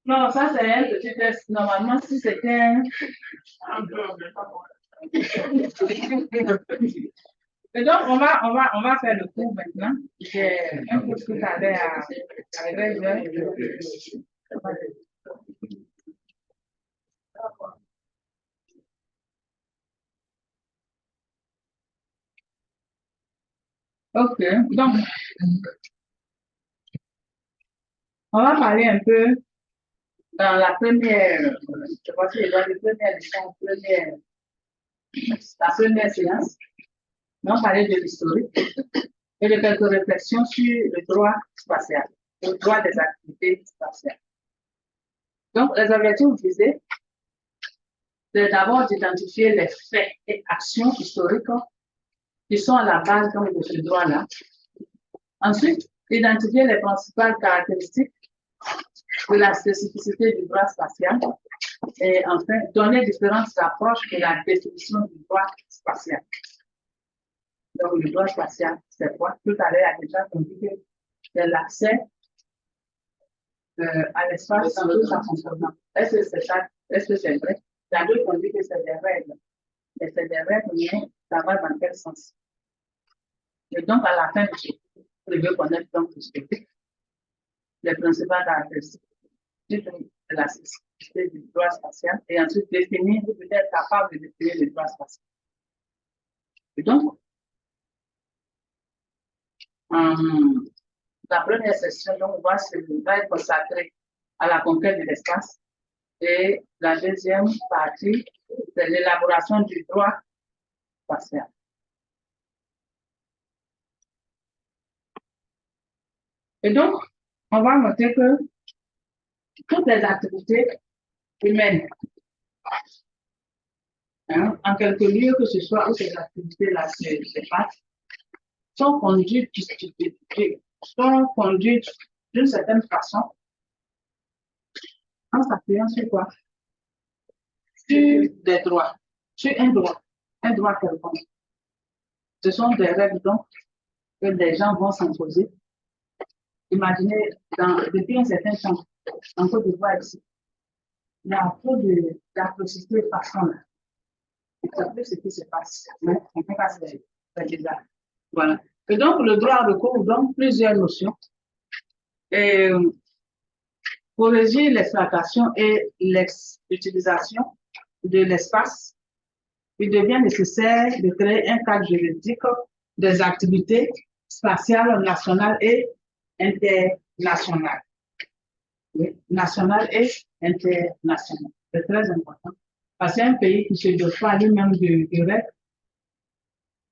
Non, ça c'est un petit test. Normalement, si c'était un... Et donc, on va faire le cours maintenant. J'ai un cours tout à l'heure à 13h. Ok, donc, on va parler un peu dans la première, je crois que c'est dans la première leçon, la première séance. On parlait de l'historique et de quelques réflexions sur le droit spatial, le droit des activités spatiales. Donc, les objectifs visés, c'est d'abord d'identifier les faits et actions historiques qui sont à la base donc, de ce droit-là. Ensuite, identifier les principales caractéristiques de la spécificité du droit spatial. Et enfin, donner différentes approches de la définition du droit spatial. Donc, le droit spatial, c'est quoi? Tout à l'heure, il a déjà compris que c'est l'accès à l'espace dans tout sa composante. Est-ce que c'est ça? Est-ce que c'est vrai? Il y a d'autres qui ont dit que c'est des règles. Et c'est des règles, mais ça va dans quel sens? Et donc, à la fin, je veux connaître donc les principales caractéristiques de la spécificité du droit spatial et ensuite définir, vous devez être capable de définir le droit spatial. Et donc, la première session donc, va être consacrée à la conquête de l'espace et la deuxième partie, c'est l'élaboration du droit spatial. Et donc, on va noter que toutes les activités humaines, en quelque lieu que ce soit où ces activités-là se passent, sont conduites d'une certaine façon en s'appuyant sur quoi? Sur des droits, sur un droit quelconque. Ce sont des règles donc que des gens vont s'imposer. Imaginez, depuis un certain temps, en Côte d'Ivoire ici, il y a trop d'atrocités par là. C'est plus ce qui se passe. Mais en tout cas, c'est bizarre. Voilà. Et donc, le droit recouvre donc plusieurs notions. Et pour régir l'exploitation et l'utilisation de l'espace, il devient nécessaire de créer un cadre juridique des activités spatiales nationales et internationales. Oui, nationales et internationales. C'est très important. Parce qu'un pays qui se doit lui-même de règles,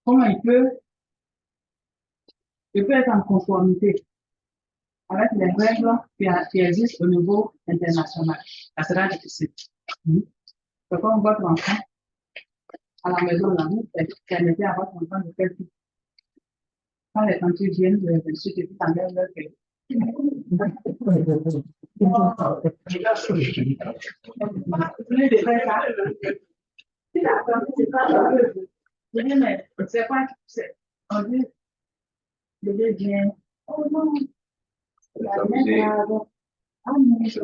comment il peut être en conformité avec les règles qui existent au niveau international. Ça sera difficile. C'est comme votre enfant à la maison, là, vous permettez à votre enfant de faire tout. Quand les tantines viennent de suite et puis ta mère leur fait. C'est quoi? On dit, je vais bien. Oh non, la mère, ah non, c'est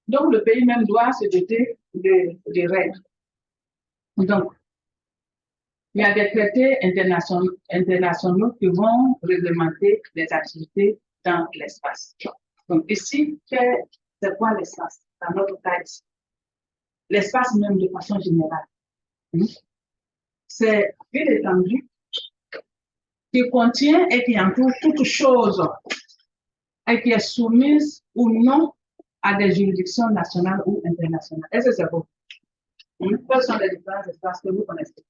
donc, le pays même doit se doter de règles. Donc, il y a des traités internationaux qui vont réglementer les activités dans l'espace. Donc, ici, c'est quoi l'espace? Dans notre cas ici. L'espace même de façon générale. C'est une étendue qui contient et qui entoure toute chose et qui est soumise ou non à des juridictions nationales ou internationales. Est-ce que c'est bon? Quels sont les différents espaces que vous connaissez?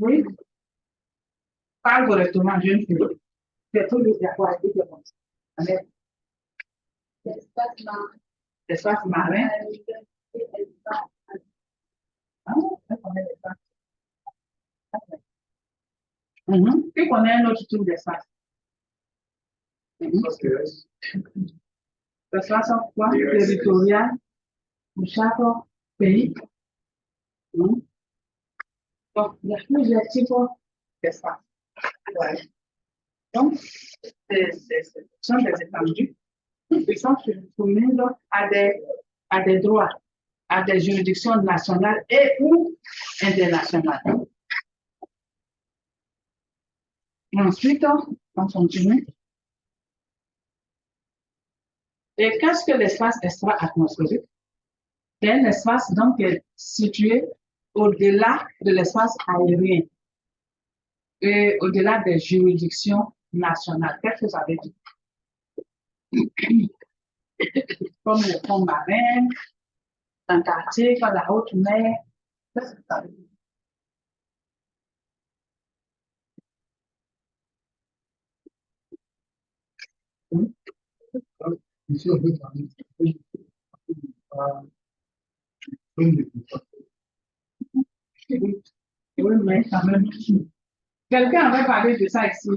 Oui. Parle correctement, jeune fille. C'est tout le d'accord avec le monde. L'espace marin. Qui connaît un autre type d'espace? L'espace territorial pour chaque pays. Donc, il y a plusieurs types d'espace. Ouais. Donc, ce sont des étendues qui sont soumises à des droits, à des juridictions nationales et ou internationales. Ensuite, on continue. Et qu'est-ce que l'espace extra-atmosphérique? C'est un espace donc situé au-delà de l'espace aérien et au-delà des juridictions nationales. Qu'est-ce que ça veut dire? Comme le fond marin, l'Antarctique, la haute mer. Qu'est-ce que ça veut dire? Ici, on peut parler Oui, mais quand même. Quelqu'un avait parlé de ça ici.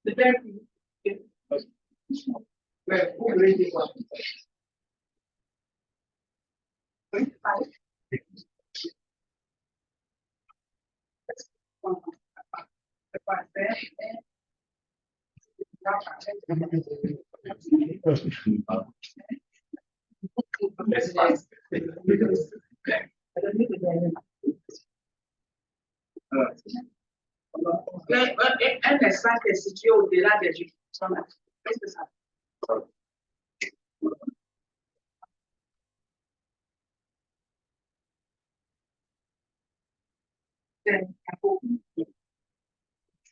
Peut-être. Ouais, vous voulez dire quoi? Oui, allez. C'est pas faire. Un espace est situé au-delà des juridictions. Qu'est-ce que ça veut dire?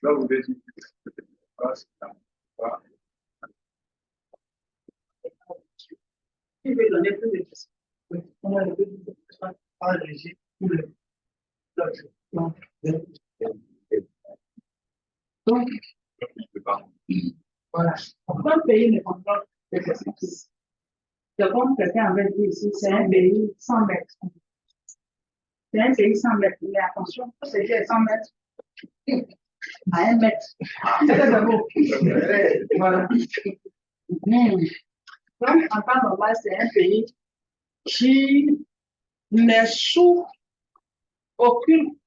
là, vous avez dit Je vais donner plus de questions. Oui, on a le plus de questions. Allez-y. Donc, voilà. Pourquoi un pays ne contrôle les espaces? C'est comme quelqu'un avait dit ici, c'est un pays sans mètres. C'est un pays sans mètres. Mais attention, c'est dire 100 mètres à 1 mètre. C'est très beau. Voilà. Donc, en temps normal, c'est un pays qui n'est sous aucune,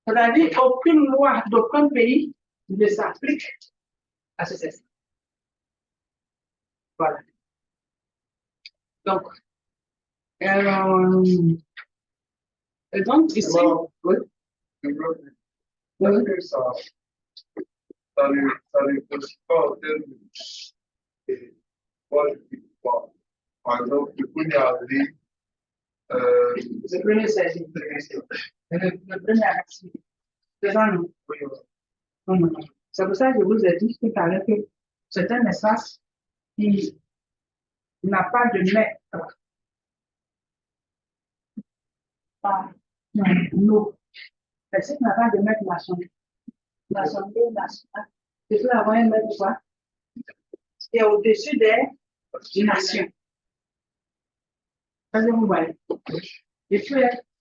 c'est-à-dire aucune loi d'aucun pays ne s'applique à ce système. Voilà. Donc, et donc ici, oui. Est-ce que ça ne pose pas en termes de moi, je dis quoi? Par exemple, le premier avril, Le premier c'est le premier activité. C'est ça, non? C'est pour ça que je vous ai dit tout à l'heure que c'est un espace qui n'a pas de mètre par l'eau. C'est qui n'a pas de mètre national. L'Assemblée nationale. Il faut avoir un mètre quoi? Qui est au-dessus des nations. Ça, vous voyez.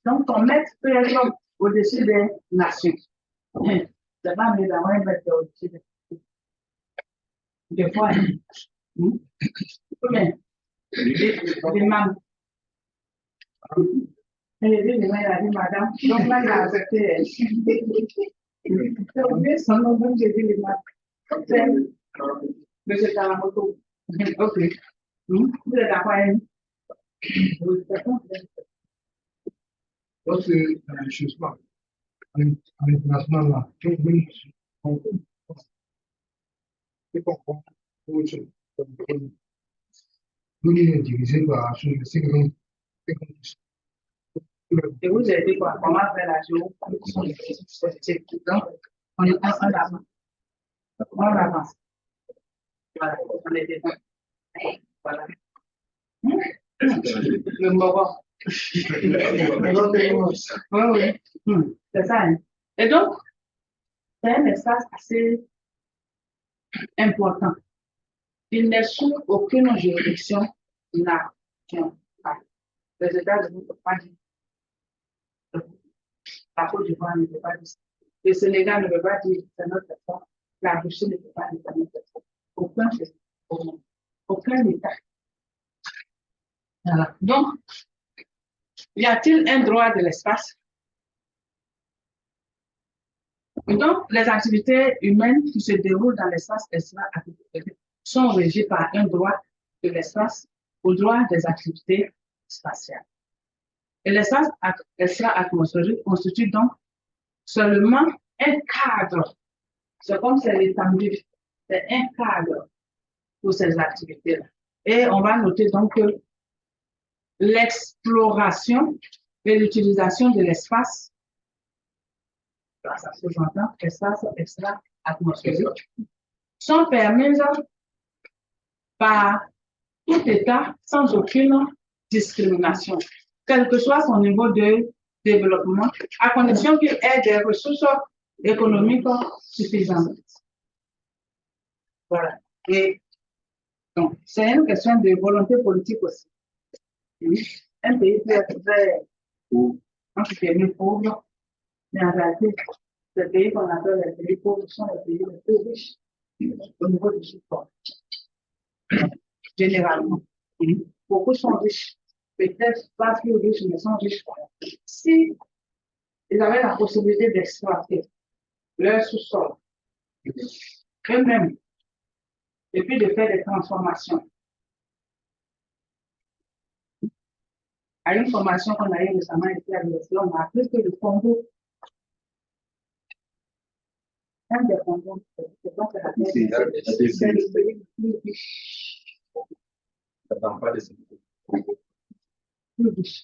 Donc, ton mètre peut être au-dessus des nations. C'est pas mieux d'avoir un mètre au-dessus des fois. Combien? Des membres. Elle est venue, elle a dit, madame, donc là, il a accepté. C'est oublié son nom, donc j'ai dit les membres. Monsieur Kalamoto. Ok. Vous êtes d'accord avec nous? Oui, c'est ça. parce que, je ne sais pas, à l'international, là, quand c'est pas l'Union est divisée par c'est Et vous avez dit quoi? Comment faire la géo? Donc, on est en avance. On avance. Voilà, on est dedans. Voilà. Le Moro. Oui, oui. C'est ça. Hein. Et donc, c'est un espace assez important. Il n'est sous aucune juridiction nationale. Les États-Unis ne peuvent pas dire. La Côte d'Ivoire ne peut pas dire. Le Sénégal ne veut pas dire c'est notre personne. La Russie ne peut pas dire c'est notre personne. Aucun pays au monde. Aucun État. Voilà. Donc, y a-t-il un droit de l'espace? Donc, les activités humaines qui se déroulent dans l'espace extra-atmosphérique sont régies par un droit de l'espace au droit des activités spatiales. Et l'espace extra-atmosphérique constitue donc seulement un cadre. C'est comme c'est l'étendue. C'est un cadre pour ces activités-là. Et on va noter donc que l'exploration et l'utilisation de l'espace, ça se j'entends, espace extra-atmosphérique, sont permises par tout État sans aucune discrimination, quel que soit son niveau de développement, à condition qu'il ait des ressources économiques suffisantes. Voilà. Et donc, c'est une question de volonté politique aussi. Un pays peut être très pauvre, mais en réalité, les pays qu'on appelle les pays pauvres sont les pays les plus riches au niveau du support. Généralement. Beaucoup sont riches. Peut-être pas plus riches, mais sont riches. Si ils avaient la possibilité d'exploiter leur sous-sol, eux-mêmes, et puis de faire des transformations. À une formation qu'on a eu récemment ici à l'université, on a appris que le Congo, un des Congos, c'est le pays le plus riche. Plus riche.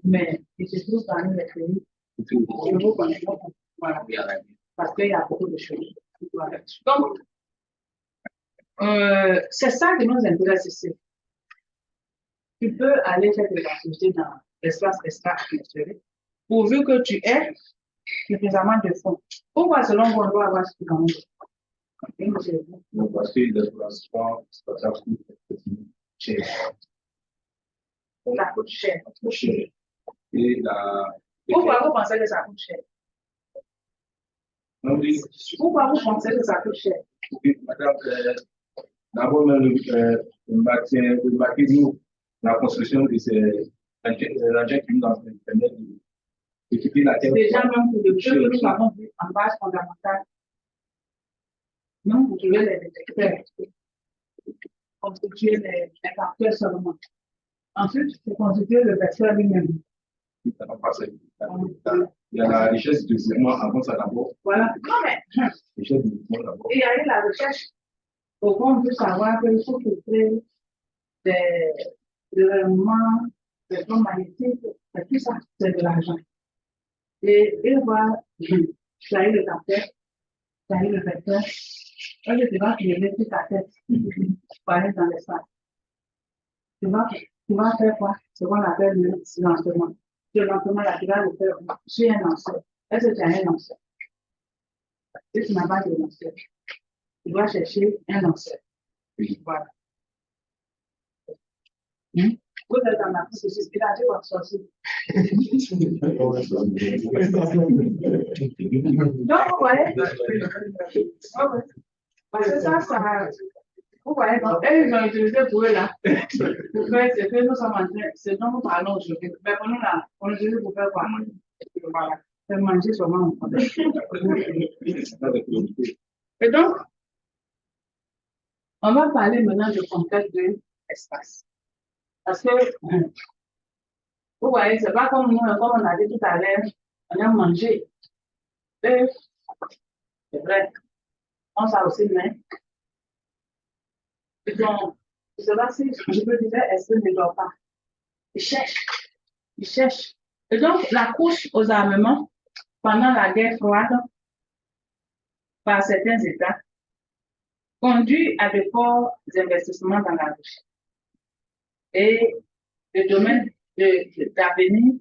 Mais il se trouve parmi les pays que vous connaissez. Voilà. Parce qu'il y a beaucoup de choses. Donc, c'est ça qui nous intéresse ici. Tu peux aller faire des activités dans l'espace extra-atmosphérique pourvu que tu aies suffisamment de fonds. Pourquoi, selon vous, on doit avoir suffisamment de fonds? Parce que le transport spatial coûte cher. Ça coûte cher. Et la... Pourquoi vous pensez que ça coûte cher? Pourquoi vous pensez que ça coûte cher? Madame, d'abord, le matériau, la construction de ces engins qui nous permettent d'équiper la Terre. Déjà, même pour le peu que nous avons vu en base fondamentale, non, vous trouvez les détecteurs, constituer les capteurs seulement. Ensuite, c'est constituer le vecteur lui-même. Il y a la richesse du mouvement avant ça d'abord. Voilà. Non, mais Richesse du mouvement d'abord. il y a eu la recherche. Au fond, on peut savoir qu'il faut filtrer des rayonnements, des ondes magnétiques, et tout ça, c'est de l'argent. Et il va choisir le capteur, choisir le vecteur. Et tu vas lever toute ta tête pour aller dans l'espace. Tu vas faire quoi? Ce qu'on appelle le lancement. Ce lancement-là, tu vas le faire sur un lanceur. Est-ce que tu as un lanceur? Si tu n'as pas de lanceur, tu dois chercher un lanceur. Voilà. Vous êtes dans la processus, il a dit votre sorcier. Donc, vous voyez? Parce que ça, vous voyez, donc, ils ont utilisé pour eux là. Pour faire ce que nous sommes en train, ce dont nous parlons aujourd'hui. Mais pour nous là, on utilise pour faire quoi? Voilà. Faire manger seulement. Et donc, on va parler maintenant du contexte de l'espace. Parce que, vous voyez, c'est pas comme nous, comme on a dit tout à l'heure, on a mangé. Et, c'est vrai, on s'en aussi, mais. Donc, je ne sais pas si je peux dire, est-ce qu'il ne dort pas? Il cherche. Il cherche. Et donc, la course aux armements, pendant la guerre froide, par certains États, conduit à de forts investissements dans la recherche. Et le domaine d'avenir,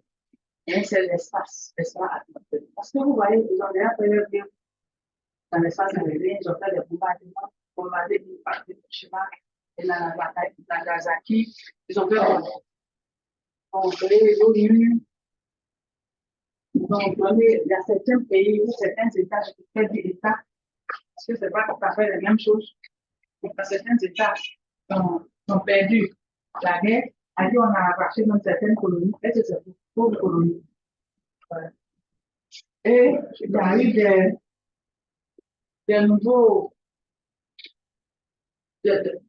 c'est l'espace atmosphérique. Parce que vous voyez, ils ont déjà fait leur bien dans l'espace aérien, ils ont fait des bombardements, bombardé une partie de Hiroshima et la bataille de Nagasaki. Ils ont fait l'ONU, Donc, il y a certains pays ou certains États, je peux dire États, parce que ce n'est pas tout à fait la même chose. Donc, certains États ont perdu la guerre. On a arraché même certaines colonies. Et c'est ces pauvres colonies. Voilà. Et il y a eu des nouveaux, des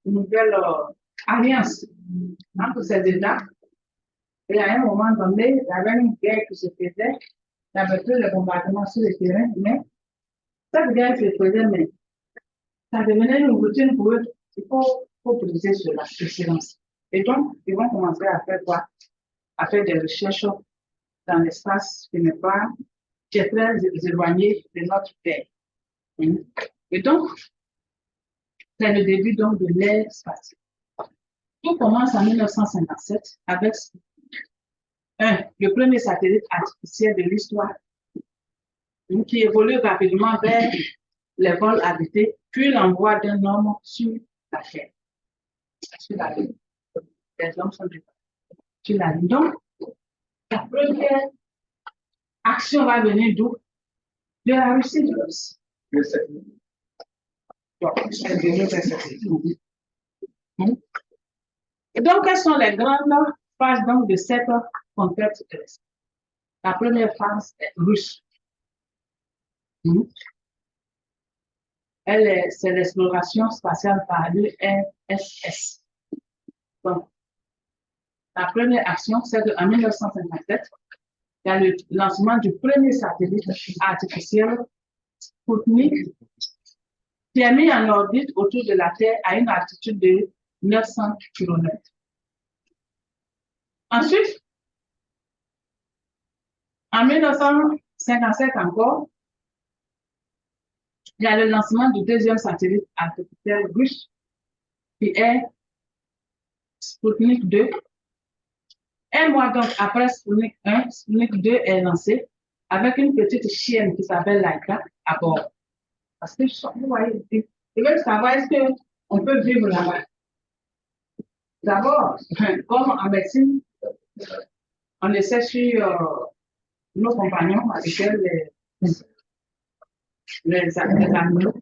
nouvelles alliances entre ces États. Et à un moment donné, il y avait une guerre qui se faisait. Il y avait plus de bombardements sur le terrain, mais cette guerre se faisait, mais ça devenait une routine pour eux. Il faut briser cela, ce silence. Et donc, ils vont commencer à faire quoi? À faire des recherches dans l'espace qui est très éloigné de notre Terre. Et donc, c'est le début donc de l'ère spatiale. Tout commence en 1957 avec le premier satellite artificiel de l'histoire qui évolue rapidement vers les vols habités, puis l'envoi d'un homme sur la Terre. Sur la Lune. Les hommes sont sur la Lune. Donc, la première action va venir d'où? De la Russie de l'Ouest. Et donc, quelles sont les grandes phases donc, de cette conquête de l'Est? La première phase est russe. C'est l'exploration spatiale par l'URSS. Donc, la première action, c'est qu'en 1957, il y a le lancement du premier satellite artificiel Sputnik qui est mis en orbite autour de la Terre à une altitude de 900 km. Ensuite, en 1957 encore, il y a le lancement du deuxième satellite artificiel russe qui est Sputnik 2. Un mois donc après Sputnik 1, Sputnik 2 est lancé avec une petite chienne qui s'appelle Laika à bord. Parce que vous voyez, ils veulent savoir est-ce qu'on peut vivre là-bas. D'abord, comme en médecine, on essaie sur nos compagnons avec lesquels les animaux,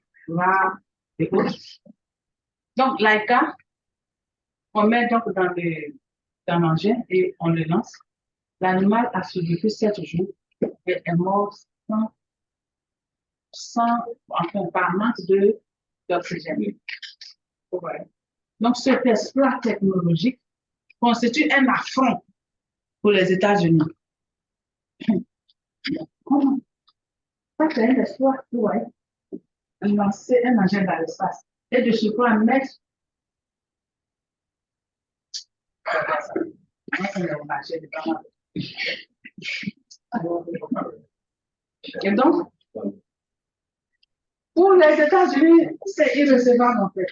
et autres. Donc, Laika, on met donc dans l'engin et on le lance. L'animal a survécu 7 jours et est mort par manque d'oxygène. Ouais. Donc, cet exploit technologique constitue un affront pour les États-Unis. Comment? Ça, c'est un exploit pour lancer un engin dans l'espace et de surcroît mettre. Et donc, pour les États-Unis, c'est irrecevable en fait.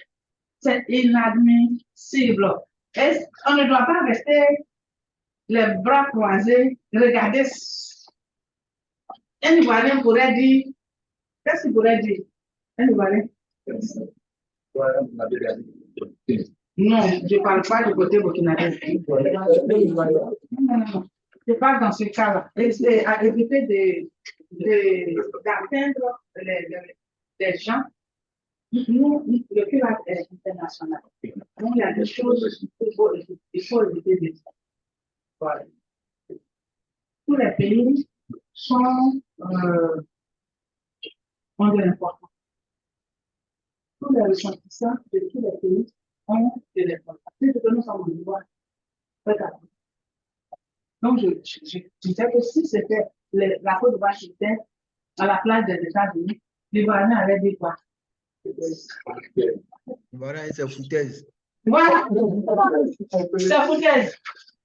C'est inadmissible. Et on ne doit pas rester les bras croisés, regarder. Un Ivoirien pourrait dire, qu'est-ce qu'il pourrait dire? Un Ivoirien? Non, je ne parle pas du côté burkinabé. Non. Je parle dans ce cas-là. Et c'est à éviter d'atteindre les gens. Nous, le pirate est international. Donc, il y a des choses qu'il faut éviter de faire. Voilà. Tous les pays ont de l'importance. Tous les ressortissants de tous les pays ont de l'importance. C'est ce que nous sommes en droit. Donc, je disais que si c'était la Côte de Washington à la place des États-Unis, l'Ivoirien avait dit quoi? Voilà, c'est foutaise. Voilà, c'est foutaise.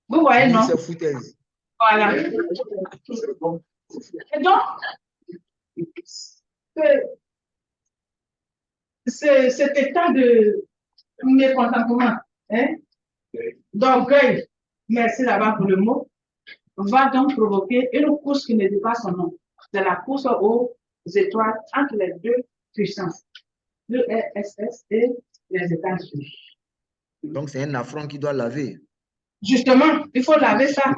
Vous voyez, non? C'est foutaise. Voilà. Et donc, cet état de mécontentement, d'orgueil, merci là-bas pour le mot, va donc provoquer une course qui ne dit pas son nom. C'est la course aux étoiles entre les deux puissances, l'URSS et les États-Unis. Donc, c'est un affront qui doit laver. Justement, il faut laver ça.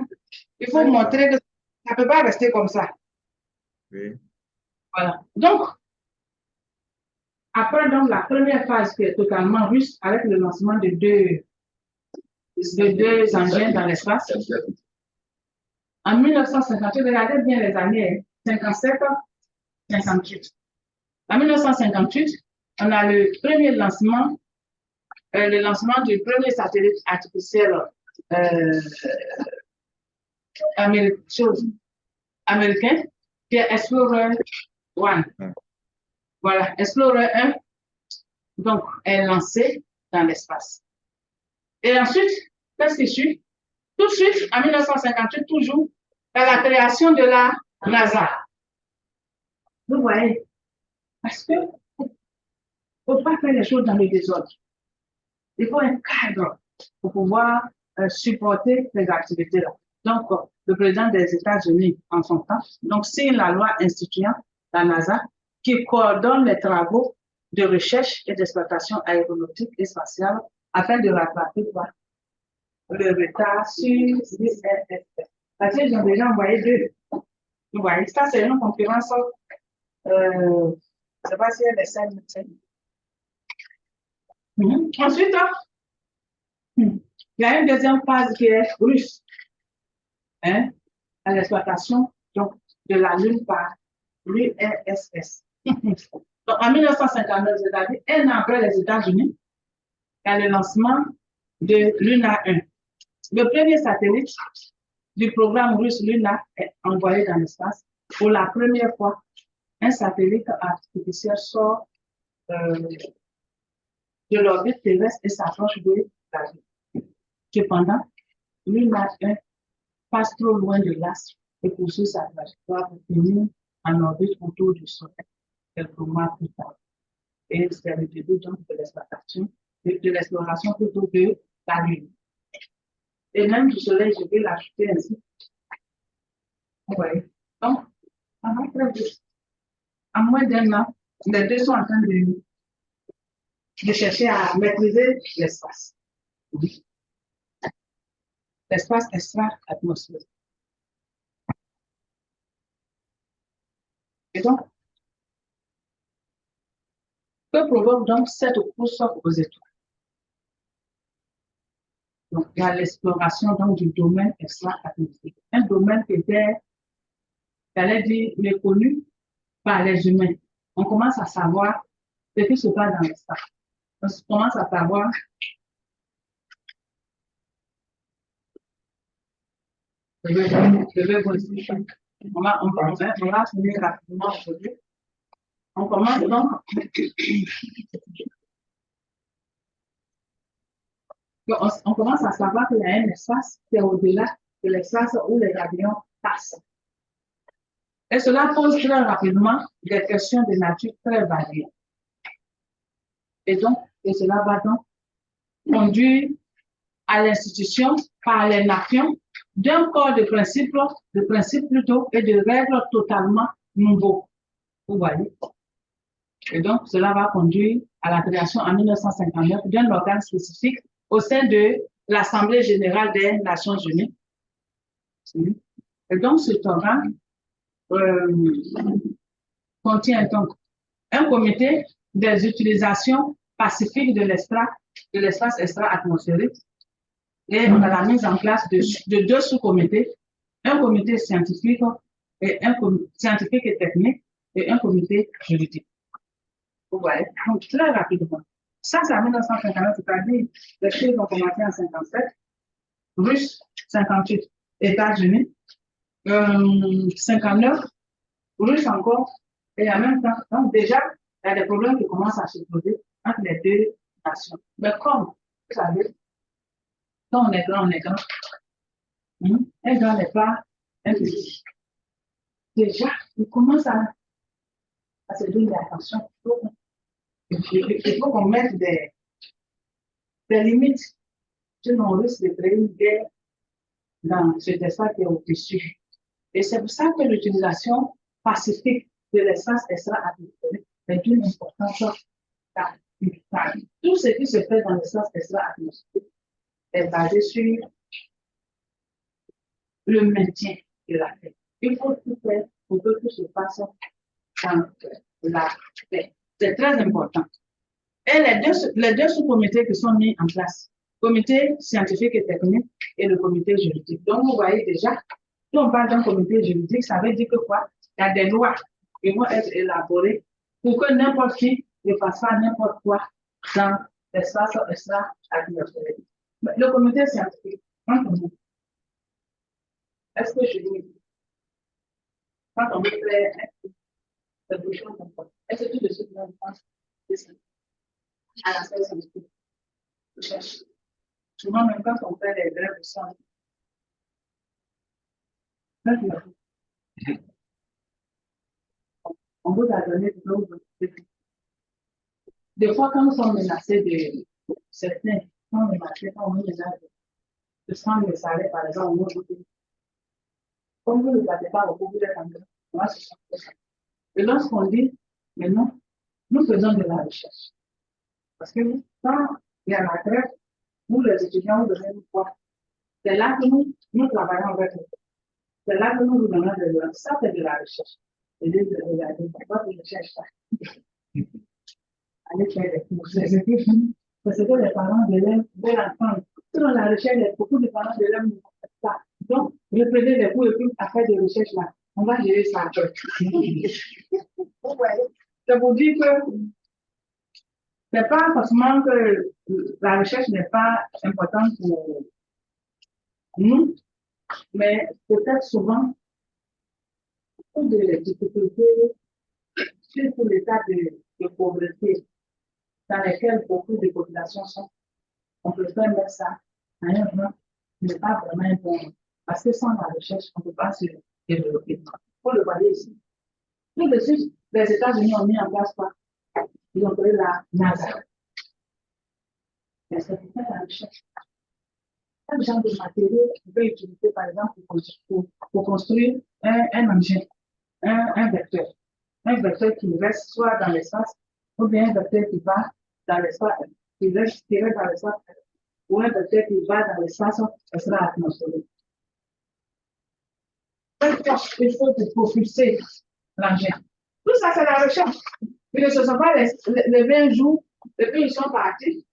Il faut montrer que Ça ne peut pas rester comme ça. Oui. Voilà. Donc, après donc, la première phase qui est totalement russe avec le lancement de deux engins dans l'espace. En 1958, regardez bien les années 57, 58. En 1958, on a le premier lancement, le lancement du premier satellite artificiel américain, qui est Explorer 1. Voilà, Explorer 1, donc, est lancé dans l'espace. Et ensuite, qu'est-ce qui suit? Tout de suite, en 1958, toujours, à la création de la NASA. Vous voyez, parce que ne faut pas faire les choses dans le désordre. Il faut un cadre pour pouvoir supporter ces activités-là. Donc, le président des États-Unis, en son temps, donc signe la loi instituant la NASA qui coordonne les travaux de recherche et d'exploitation aéronautique et spatiale afin de rattraper quoi? Le retard sur l'ISS. Parce qu'ils ont déjà envoyé 2. Vous voyez, ça, c'est une concurrence. Je ne sais pas si elle est celle. Ensuite, il y a une deuxième phase qui est russe, hein, à l'exploitation donc, de la Lune par l'URSS. Donc, en 1959, c'est-à-dire un an après les États-Unis, il y a le lancement de Luna 1. Le premier satellite du programme russe Luna est envoyé dans l'espace. Pour la première fois, un satellite artificiel sort de l'orbite terrestre et s'approche de la Lune. Cependant, Luna 1 passe trop loin de l'astre et poursuit sa trajectoire pour finir en orbite autour du Soleil quelques mois plus tard. Et c'est le début donc de l'exploration plutôt de la Lune. Et même du Soleil, je vais l'ajouter ainsi. Oui. Donc, en moins d'un an, les deux sont en train de chercher à maîtriser l'espace. L'espace extra-atmosphérique. Et donc, que provoque donc cette course aux étoiles? Donc, il y a l'exploration donc du domaine extra-atmosphérique. Un domaine qui était, j'allais dire, méconnu par les humains. On commence à savoir ce qui se passe dans l'espace. On commence à savoir je vais vous expliquer. On va finir rapidement aujourd'hui. On commence donc. On commence à savoir qu'il y a un espace qui est au-delà de l'espace où les avions passent. Et cela pose très rapidement des questions de nature très variées. Et cela va donc conduire à l'institution par les nations d'un corps de principes plutôt et de règles totalement nouveaux. Vous voyez? Et donc, cela va conduire à la création en 1959 d'un organe spécifique au sein de l'Assemblée générale des Nations unies. Et donc, cet organe contient donc un comité des utilisations pacifiques de l'espace extra-atmosphérique. Et on a la mise en place de 2 sous-comités, un comité scientifique et technique et un comité juridique. Vous voyez? Donc, très rapidement. Ça, c'est en 1959, c'est-à-dire les choses ont commencé en 57, Russes, 58, États-Unis, 59, Russes encore, et en même temps, donc déjà, il y a des problèmes qui commencent à se poser entre les deux nations. Mais comme, vous savez, quand on est grand, on est grand. Un grand n'est pas un petit. Déjà, il commence à se donner attention. Il faut qu'on mette des limites. Sinon, on risque de créer une guerre dans cet espace qui est au-dessus. Et c'est pour ça que l'utilisation pacifique de l'espace extra-atmosphérique est d'une importance capitale. Tout ce qui se fait dans l'espace extra-atmosphérique est basé sur le maintien de la paix Il faut tout faire pour que tout se passe dans la paix. C'est très important. Et les deux sous-comités qui sont mis en place, comité scientifique et technique et le comité juridique. Donc, vous voyez déjà, si on parle d'un comité juridique, ça veut dire que quoi? Il y a des lois qui vont être élaborées pour que n'importe qui ne fasse pas n'importe quoi dans l'espace extra-atmosphérique. Le comité scientifique, est-ce que je dis, quand on veut faire quelque chose comme ça, est-ce que tout de suite on pense à la science scientifique? Souvent, même quand on fait les grèves de sang, on vous a donné de l'eau. Des fois, quand nous sommes menacés de certains, quand on est menacés, quand on est menacé de sang de salaire, par exemple, on nous dit, comme vous ne battez pas au bout de la caméra, on va se changer ça. Et lorsqu'on dit, mais non, nous faisons de la recherche. Parce que quand il y a la grève, nous, les étudiants, nous devons voir. C'est là que nous travaillons avec eux. C'est là que nous nous donnons de l'eau. Ça, c'est de la recherche. Et de regarder, pourquoi tu ne cherches pas? Aller faire des cours. C'est ce que les parents d'élèves veulent entendre. Dans la recherche, beaucoup de parents d'élèves ne font pas. Donc, reprenez les cours et puis après de recherche là, on va gérer ça après. Vous voyez? Ça vous dit que c'est pas forcément que la recherche n'est pas importante pour nous, mais peut-être souvent, beaucoup de difficultés, surtout l'état de pauvreté dans lequel beaucoup de populations sont, on peut faire mettre ça à un rang qui n'est pas vraiment important. Parce que sans la recherche, on ne peut pas se développer. Vous le voyez ici. Tout de suite, les États-Unis ont mis en place quoi? Ils ont créé la NASA. Mais c'est pour faire la recherche. Quel genre de matériaux on peut utiliser, par exemple, pour construire un engin, un vecteur? Un vecteur qui reste soit dans l'espace, ou bien un vecteur qui va dans l'espace, qui reste dans l'espace, ou un vecteur qui va dans l'espace extra-atmosphérique. Il faut propulser l'engin. Tout ça, c'est la recherche. Ils ne se sont pas levés un jour, et puis ils sont partis,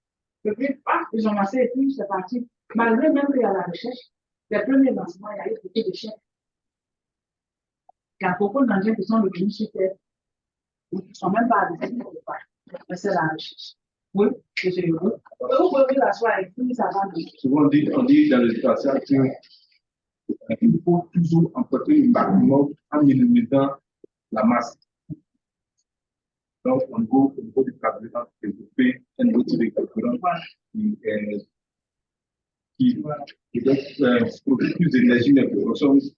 et puis, ils ont lancé, et puis c'est parti. Malgré même qu'il y a la recherche, les premiers lancements, il y a eu beaucoup d'échecs. Il y a beaucoup d'engins qui sont devenus sur Terre. Ils ne sont même pas arrivés quelque part. Mais c'est la recherche. Oui, je suis heureux. Vous pouvez l'asseoir et puis ça va. Souvent, on dit dans l'éducation qu'il faut toujours emporter le maximum en minimisant la masse. Donc, au niveau du carburant, développer un outil de carburant qui produit plus d'énergie, mais production. C'est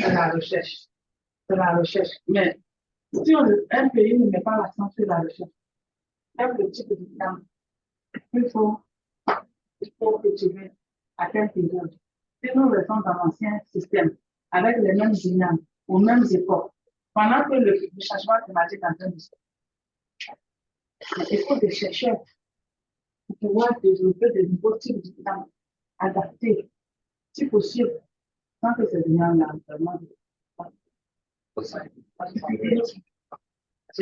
la recherche. C'est la recherche. Mais si un pays ne met pas l'accent sur la recherche, un petit peu de temps, il faut cultiver à quelle période. Si nous restons dans l'ancien système, avec les mêmes dynamiques, aux mêmes époques, pendant que le changement climatique est en train de se faire, il faut des chercheurs pour pouvoir développer de nouveaux types de dynamiques adaptés, si possible, sans que ces dynamiques vraiment c'est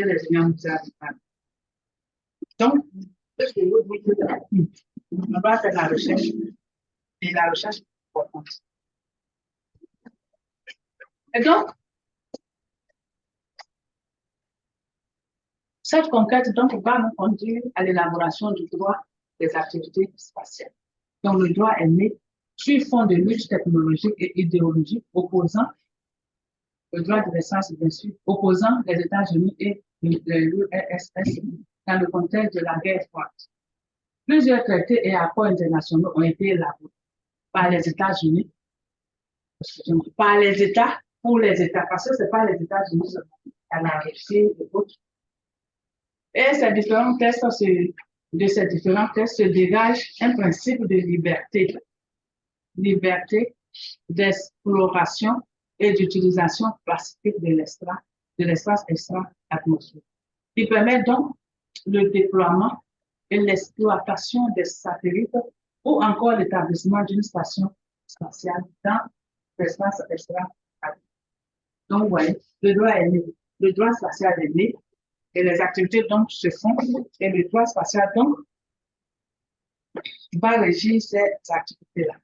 les dynamiques. Donc, ce que vous dites, on va faire la recherche, et la recherche est importante. Et donc, cette conquête donc, va nous conduire à l'élaboration du droit des activités spatiales. Donc, le droit est né sur fond de luttes technologiques et idéologiques opposant le droit de l'espace, bien sûr, opposant les États-Unis et l'URSS dans le contexte de la guerre froide. Plusieurs traités et accords internationaux ont été élaborés par les États-Unis, par les États, pour les États, parce que ce n'est pas les États-Unis, c'est la Russie et d'autres. Et ces différents textes, de ces différents textes se dégage un principe de liberté. Liberté d'exploration et d'utilisation pacifique de l'espace extra-atmosphérique, qui permet donc le déploiement et l'exploitation des satellites ou encore l'établissement d'une station spatiale dans l'espace restera habité. Donc, vous voyez, le droit est né. Le droit spatial est né et les activités donc se font et le droit spatial donc va régir ces activités-là.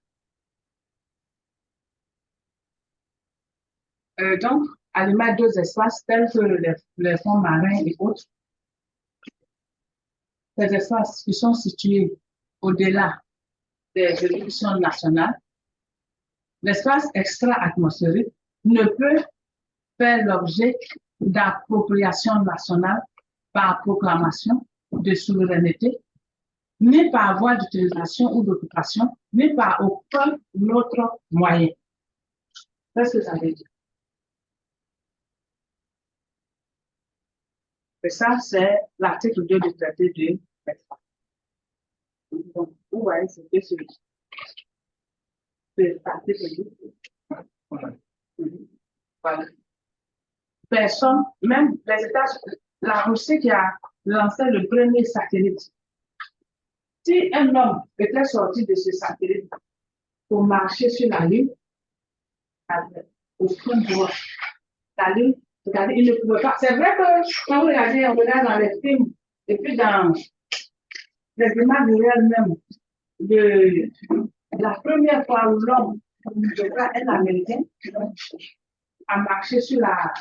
Donc, à l'image d'autres espaces tels que les fonds marins et autres, ces espaces qui sont situés au-delà des juridictions nationales, l'espace extra-atmosphérique ne peut faire l'objet d'appropriation nationale par proclamation de souveraineté, ni par voie d'utilisation ou d'occupation, ni par aucun autre moyen. C'est ce que ça veut dire. Et ça, c'est l'article 2 du traité de l'espace. Donc, vous voyez, c'était celui-ci. C'est l'article 2. Voilà. Personne, même les États-Unis, la Russie qui a lancé le premier satellite. Si un homme était sorti de ce satellite pour marcher sur la Lune, au fond de la Lune, c'est-à-dire il ne pouvait pas. C'est vrai que quand vous regardez, on regarde dans les films, et puis dans les images réelles même, la première fois où l'homme, un Américain, a marché sur la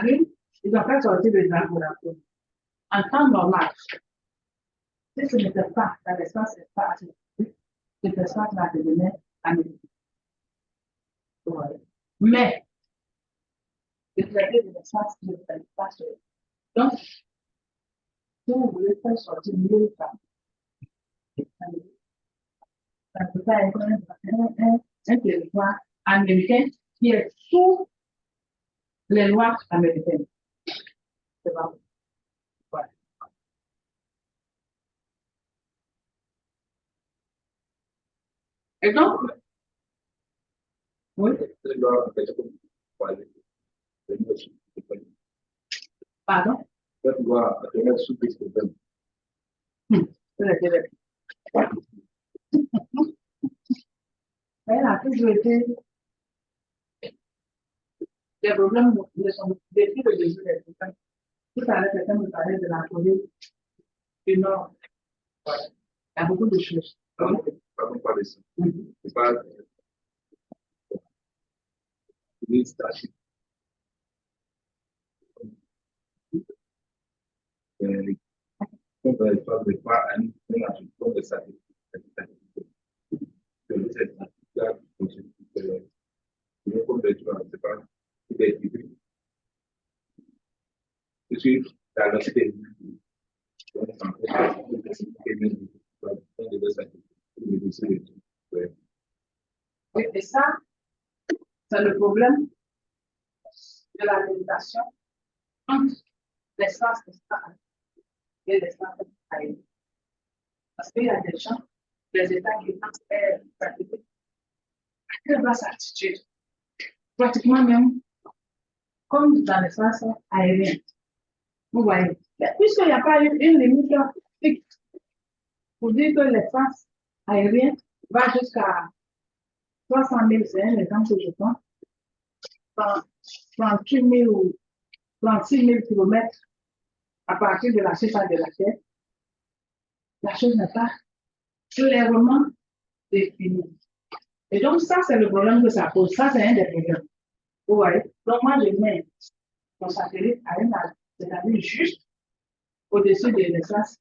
Lune, ils ont fait sortir de laboratoire. En temps normal, si ce n'était pas dans l'espace atmosphérique, cet espace-là devenait américain. Mais, le traité de l'espace ne fait pas ça. Donc, si vous voulez faire sortir 1000 femmes, ça peut pas être un territoire américain qui est sous les lois américaines. C'est pas voilà. Et donc, oui. Pardon? Elle a toujours été des problèmes depuis le début des problèmes. Tout à l'heure, quelqu'un me parlait de la Corée du Nord. Il y a beaucoup de choses. Pardon, pas de ça. C'est pas une station. On ne parle pas à une de ça. Et ça, c'est le problème de la limitation entre l'espace extérieur et l'espace intérieur. Parce qu'il y a des gens, des États qui pensent pratiquer une basse attitude, pratiquement même comme dans l'espace aérien. Vous voyez, puisqu'il n'y a pas une limite fixe pour dire que l'espace aérien va jusqu'à 300 000, c'est un exemple que je prends, 38 000 ou 36 000 km à partir de la surface de la Terre, la chose n'est pas clairement définie. Et donc, ça, c'est le problème que ça pose. Ça, c'est un des problèmes. Vous voyez? Donc, moi, je mets mon satellite à une altitude, c'est-à-dire juste au-dessus de l'espace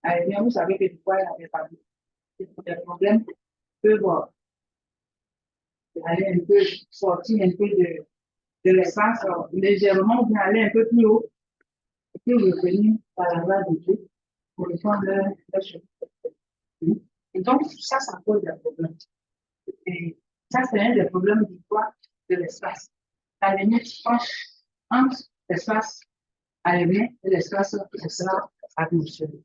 aérien. Vous savez que du coup, il n'y avait pas des problèmes peuvent aller un peu, sortir un peu de l'espace légèrement, bien aller un peu plus haut, et puis revenir par la voie de Dieu pour répondre leurs choses. Et donc, ça pose des problèmes. Et ça, c'est un des problèmes du poids de l'espace. La limite entre l'espace aérien et l'espace extra-atmosphérique.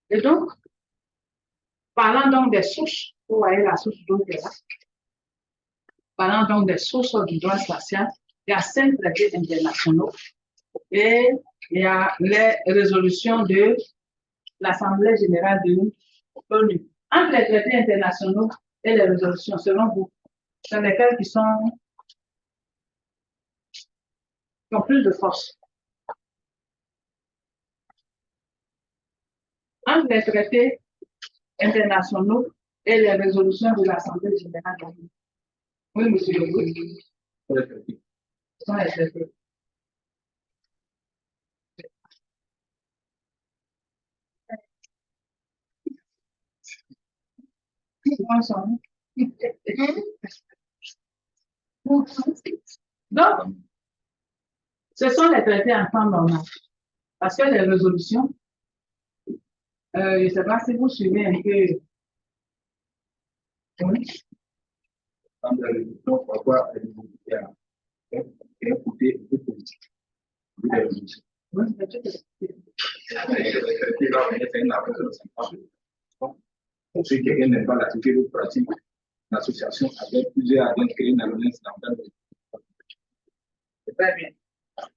Et donc, parlant donc des sources, vous voyez la source d'eau qui est là. Parlant donc des sources du droit spatial, il y a 5 traités internationaux et il y a les résolutions de l'Assemblée générale de l'ONU. Entre les traités internationaux et les résolutions, selon vous, c'est lesquels qui ont plus de force. Entre les traités internationaux et les résolutions de l'Assemblée générale de l'ONU. Oui, monsieur. Oui. Ce sont les traités. Donc, ce sont les traités en temps normal. Parce que les résolutions, je ne sais pas si vous suivez un peu. Oui. Dans la résolution, parfois, elle est un côté un peu politique. Oui, c'est tout. Si quelqu'un n'aime pas la sécurité pratique, l'association avec plusieurs agents créés une alliance dans le Très bien.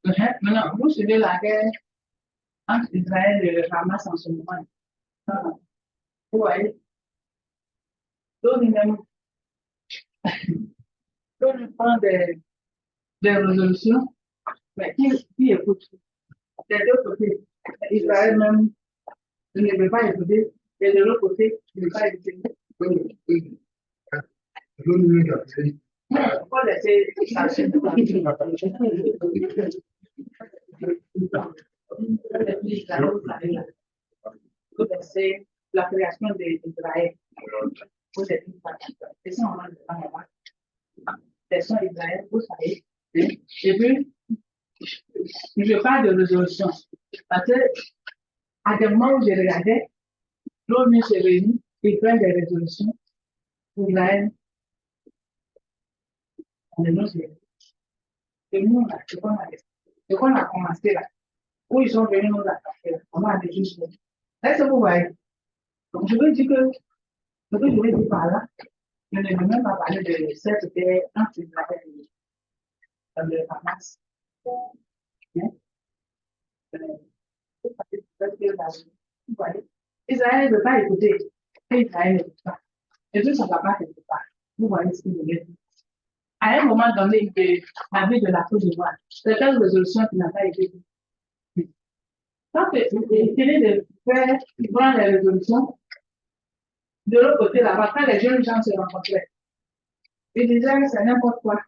Maintenant, vous suivez la guerre entre Israël et le Hamas en ce moment. Vous voyez? Donc, on prend des résolutions, mais qui écoute? Des deux côtés. Israël même ne veut pas écouter, et de l'autre côté, il ne veut pas écouter. Il faut laisser laisser la création d'Israël. C'est ça, on va le Israël, vous savez. Et puis, je parle de résolution. Parce que, à des moments où je regardais, l'ONU se réunit, ils prennent des résolutions. Israël, on est nos et nous, c'est qu'on a commencé là. Où ils sont venus nous attaquer, on a des choses. Est-ce que vous voyez? Donc, je veux dire que, ce que je veux dire par là, je ne veux même pas parler de cette guerre entre Israël et le Hamas. Israël ne veut pas écouter. Et Israël n'écoute pas. Et tout ça ne va pas quelque part. Vous voyez ce que je veux dire. À un moment donné, la vie de la Côte d'Ivoire, c'est une résolution qui n'a pas été faite. Quand il est de faire prendre les résolutions, de l'autre côté là-bas, quand les jeunes gens se rencontraient, ils disaient c'est n'importe quoi.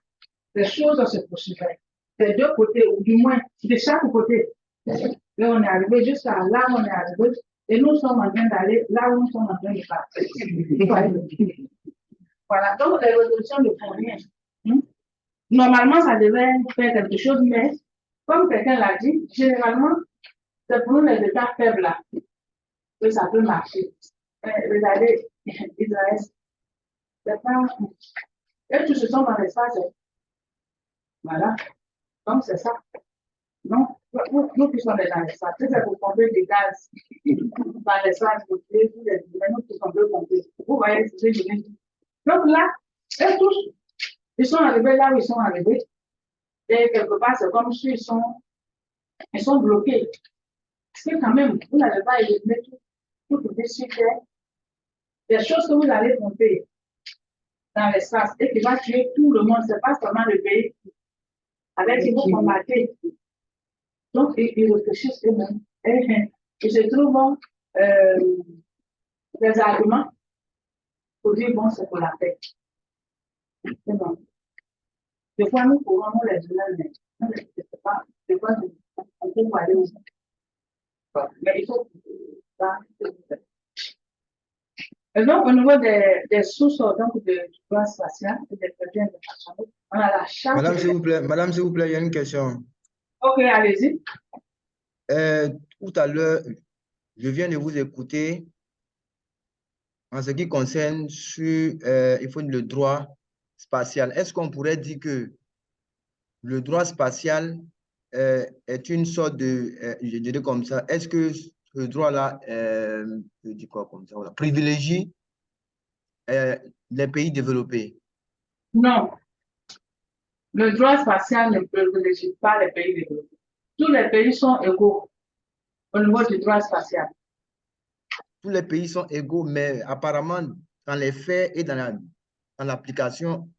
Les choses se poursuivaient. Des deux côtés, ou du moins de chaque côté. Là, on est arrivé jusqu'à là où on est arrivé, et nous sommes en train d'aller là où nous sommes en train de partir. Voilà, donc les résolutions ne font rien. Normalement, ça devait faire quelque chose, mais comme quelqu'un l'a dit, généralement, c'est pour les États faibles là que ça peut marcher. Regardez, Israël, c'est pas. Et tous se sont dans l'espace. Voilà. Donc, c'est ça. Donc, nous qui sommes dans l'espace, c'est pour pomper des gaz dans l'espace, pour tuer tous les humains qui sont deux pompés. Vous voyez ce que je veux dire? Donc là, eux tous, ils sont arrivés là où ils sont arrivés. Et quelque part, c'est comme s'ils sont bloqués. Parce que quand même, vous n'allez pas éliminer tout le sujet. Des choses que vous allez pomper dans l'espace et qui va tuer tout le monde, ce n'est pas seulement le pays avec qui vous combattez. Donc, ils réfléchissent eux-mêmes. Et ils se trouvent des arguments pour dire, bon, c'est pour la paix. C'est bon. Des fois, nous pouvons nous les donner, mais je ne sais pas, des fois, on peut aller où. Mais il faut. Et donc, au niveau des sources donc, du plan spatial et des projets internationaux, on a la charte. Madame, s'il vous plaît, il y a une question. Ok, allez-y. Tout à l'heure, je viens de vous écouter en ce qui concerne il faut le droit spatial. Est-ce qu'on pourrait dire que le droit spatial est une sorte de, je dirais comme ça, est-ce que ce droit-là, je dis quoi comme ça, voilà, privilégie les pays développés? Non. Le droit spatial ne privilégie pas les pays développés. Tous les pays sont égaux au niveau du droit spatial. Tous les pays sont égaux, mais apparemment, dans les faits et dans l'application,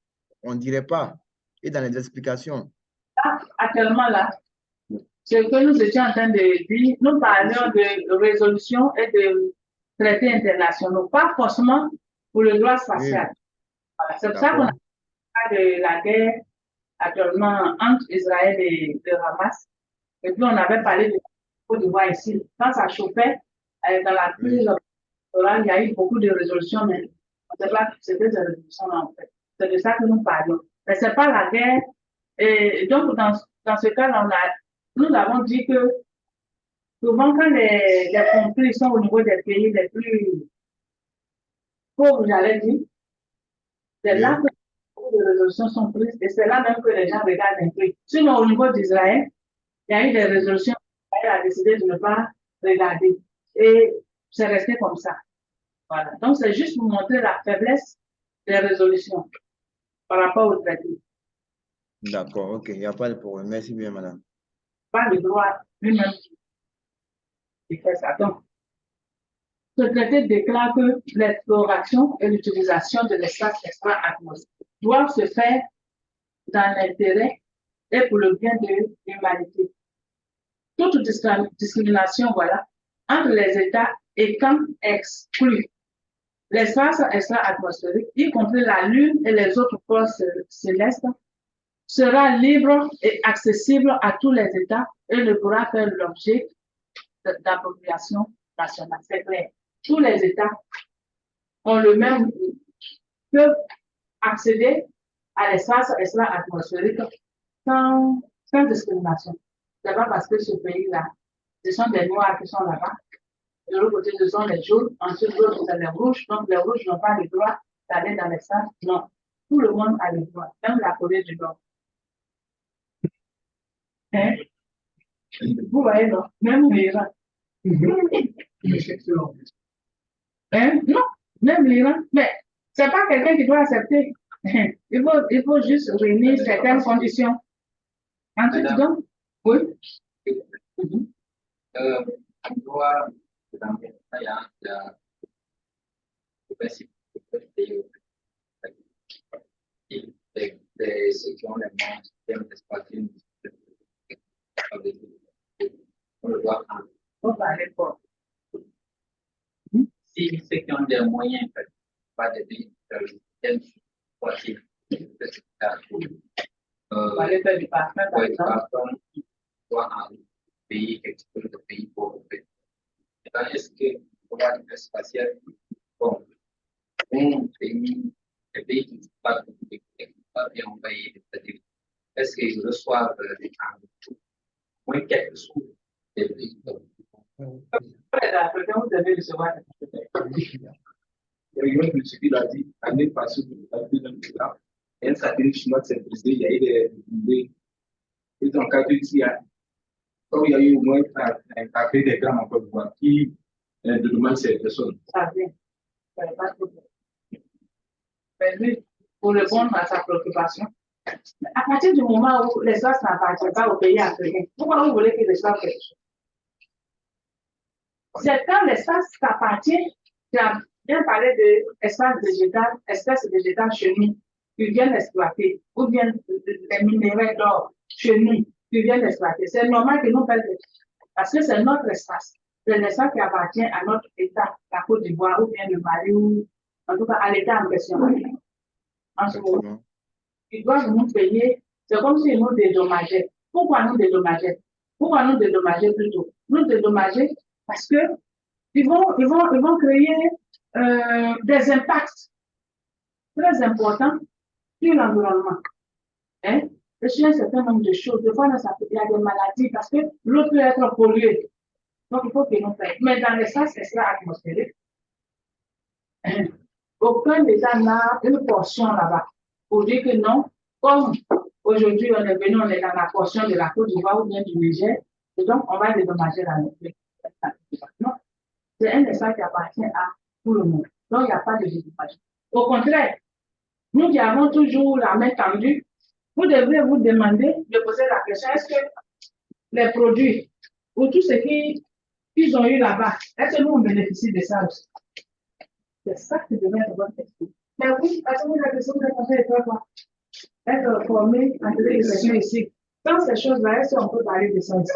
on ne dirait pas. Et dans les explications. Là, actuellement, là, ce que nous étions en train de dire, nous parlions de résolution et de traités internationaux, pas forcément pour le droit spatial. Oui. Voilà. C'est pour ça qu'on a parlé de la guerre actuellement entre Israël et le Hamas. Et puis, on avait parlé de Côte d'Ivoire ici. Quand ça chauffait, dans la crise électorale, il y a eu beaucoup de résolutions, mais c'était des résolutions en fait. C'est de ça que nous parlons. Mais ce n'est pas la guerre. Et donc, dans ce cas-là, nous avons dit que souvent, quand les conflits sont au niveau des pays les plus pauvres, j'allais dire, c'est là que les résolutions sont prises et c'est là même que les gens regardent un peu. Sinon, au niveau d'Israël, il y a eu des résolutions, Israël a décidé de ne pas regarder. Et c'est resté comme ça. Voilà. Donc, c'est juste pour montrer la faiblesse des résolutions par rapport au traité. D'accord, ok, il n'y a pas de problème. Merci bien, madame. Pas le droit lui-même qui fait ça. Donc, ce traité déclare que l'exploration et l'utilisation de l'espace extra-atmosphérique doivent se faire dans l'intérêt et pour le bien de l'humanité. Toute discrimination, voilà, entre les États étant exclue. L'espace extra-atmosphérique, y compris la Lune et les autres corps célestes, sera libre et accessible à tous les États et ne pourra faire l'objet d'appropriation nationale. C'est clair. Tous les États ont le même, peuvent accéder à l'espace extra-atmosphérique sans discrimination. Ce n'est pas parce que ce pays-là, ce sont des Noirs qui sont là-bas, de l'autre côté, ce sont les jaunes, ensuite, l'autre, c'est les rouges, donc les rouges n'ont pas le droit d'aller dans l'espace. Non, tout le monde a le droit, même la Corée du Nord. Hein? Vous voyez, non? Même l'Iran. Hein? Non, même l'Iran. Mais ce n'est pas quelqu'un qui doit accepter. Il faut juste réunir certaines conditions. Ensuite, donc, oui. Doit, dans des sections les moins d'espace on le voit On va aller pour. si ceux qui ont des moyens pas de possible. On va aller faire du parfum, par exemple. Soit un pays qui expose le pays pauvre. Est-ce que le programme spatial, bon, un pays, les pays qui ne sont pas bien envoyés, c'est-à-dire, est-ce qu'ils reçoivent des temps, moins quelque chose des pays. Vous devez recevoir. Ce qu'il a dit, l'année passée, un satellite chinois s'est brisé, il y a eu des ils ont cadré ici, comme il y a eu au moins un café des grammes en Côte d'Ivoire qui demande ces personnes. Ça vient. Ça n'est pas tout. Mais lui, pour répondre à sa préoccupation, à partir du moment où l'espace n'appartient pas au pays africain, pourquoi vous voulez que l'espace quelque chose? C'est quand l'espace t'appartient, tu as bien parlé d'espace végétal, espèces végétales chenilles, qui viennent exploiter, ou bien des minéraux d'or chenilles, qui viennent exploiter. C'est normal que nous fassions, parce que c'est notre espace. C'est l'espace qui appartient à notre État, la Côte d'Ivoire, ou bien le Mali, ou en tout cas à l'État en question. En ce moment, ils doivent nous payer. C'est comme s'ils nous dédommageaient. Pourquoi nous dédommager? Pourquoi nous dédommager plutôt? Nous dédommager parce que ils vont créer des impacts très importants sur l'environnement. Hein? Et sur un certain nombre de choses. Des fois, il y a des maladies parce que l'eau peut être polluée. Donc, il faut que nous fassions. Mais dans l'espace extra-atmosphérique, aucun État n'a une portion là-bas. Pour dire que non, comme aujourd'hui on est venu, on est dans la portion de la Côte d'Ivoire ou bien du Niger, et donc on va dédommager la non, c'est un espace qui appartient à tout le monde. Donc il n'y a pas de dédommagement. Au contraire, nous qui avons toujours la main tendue, vous devrez vous demander de poser la question, est-ce que les produits ou tout ce qu'ils ont eu là-bas, est-ce que nous on bénéficie de ça aussi? C'est ça qui devrait être votre question. Mais oui, parce que vous avez question de faire quoi? être formé en télévision ici. Dans ces choses-là, est-ce qu'on peut parler de ça ici?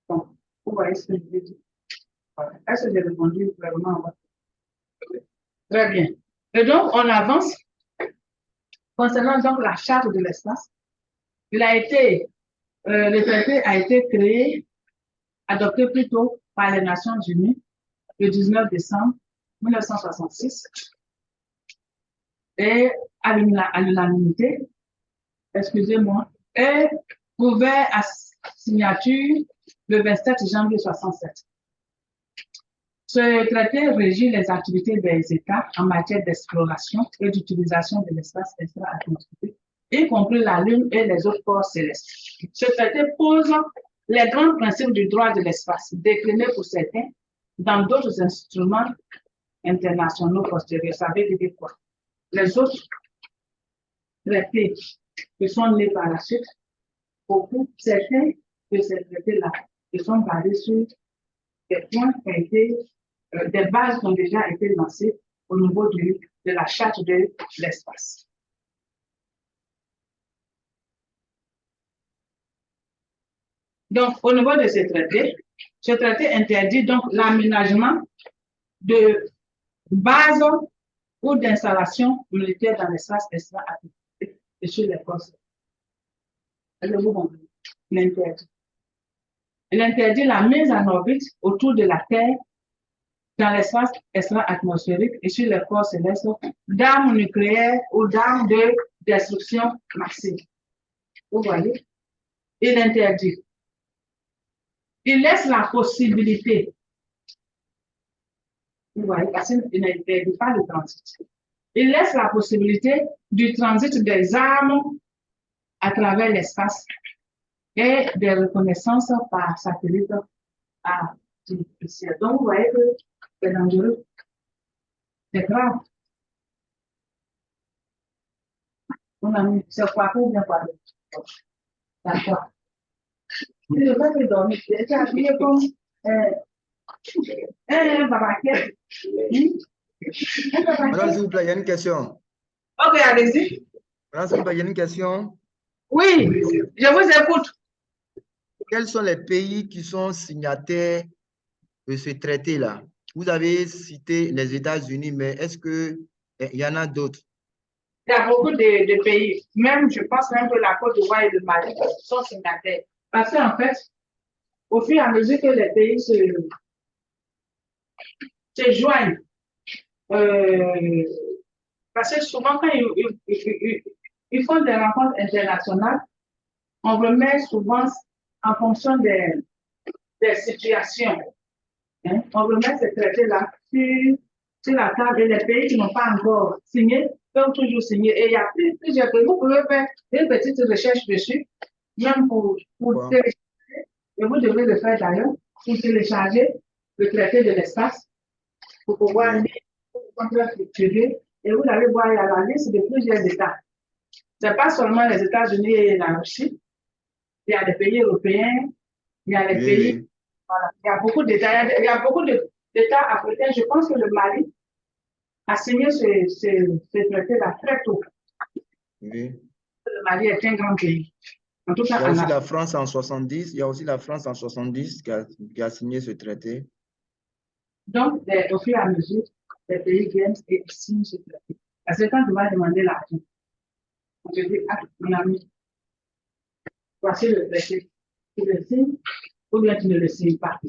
Bon, vous voyez ce que je veux dire. Est-ce que j'ai répondu vraiment? Très bien. Et donc, on avance concernant donc la charte de l'espace. Le traité a été créé, adopté plutôt par les Nations Unies le 19 décembre 1966 et à l'unanimité, excusez-moi, et ouvert à signature le 27 janvier 1967. Ce traité régit les activités des États en matière d'exploration et d'utilisation de l'espace extra-atmosphérique, y compris la Lune et les autres corps célestes. Ce traité pose les grands principes du droit de l'espace, déclinés pour certains dans d'autres instruments internationaux postérieurs. Ça veut dire quoi? Les autres traités qui sont nés par la suite, beaucoup, certains de ces traités-là, qui sont basés sur des points qui ont été, des bases qui ont déjà été lancées au niveau de la charte de l'espace. Donc, au niveau de ce traité interdit donc l'aménagement de bases ou d'installations militaires dans l'espace extra-atmosphérique et sur les côtes. Il interdit la mise en orbite autour de la Terre dans l'espace extra-atmosphérique et sur les corps célestes d'armes nucléaires ou d'armes de destruction massive. Vous voyez? Il interdit. Il laisse la possibilité. Vous voyez, parce qu'il n'interdit pas le transit. Il laisse la possibilité du transit des armes à travers l'espace et des reconnaissances par satellite artificielle. Donc, vous voyez que c'est dangereux. C'est grave. Mon ami, c'est quoi pour bien parler? D'accord. Je ne vais pas te dormir. Tu es habillé comme un babaquet. Madame, s'il vous plaît, il y a une question. Ok, allez-y. Madame, s'il vous plaît, il y a une question. Oui, je vous écoute. Quels sont les pays qui sont signataires de ce traité-là? Vous avez cité les États-Unis, mais est-ce qu'il y en a d'autres? Il y a beaucoup de pays, même je pense même que la Côte d'Ivoire et le Mali sont signataires. Parce qu'en fait, au fur et à mesure que les pays se joignent, parce que souvent quand ils font des rencontres internationales, on remet souvent en fonction des situations. Hein, on remet ces traités-là sur la table et les pays qui n'ont pas encore signé peuvent toujours signer. Et il y a plusieurs pays. Vous pouvez faire une petite recherche dessus, même pour télécharger, et vous devez le faire d'ailleurs, pour télécharger le traité de l'espace, pour pouvoir lire, structurer, et vous allez voir, il y a la liste de plusieurs États. Ce n'est pas seulement les États-Unis et la Russie, il y a des pays européens, il y a les pays, voilà, il y a beaucoup d'États, il y a beaucoup d'États africains. Je pense que le Mali a signé ce traité-là très tôt. Oui. Le Mali est un grand pays. En tout cas, il y a aussi la France en 70. Il y a aussi la France en 70 qui a signé ce traité. Donc, au fur et à mesure, les pays viennent et signent ce traité. Parce que quand tu vas demander l'argent, on te dit, ah, mon ami, voici le traité. Tu le signes ou bien tu ne le signes pas.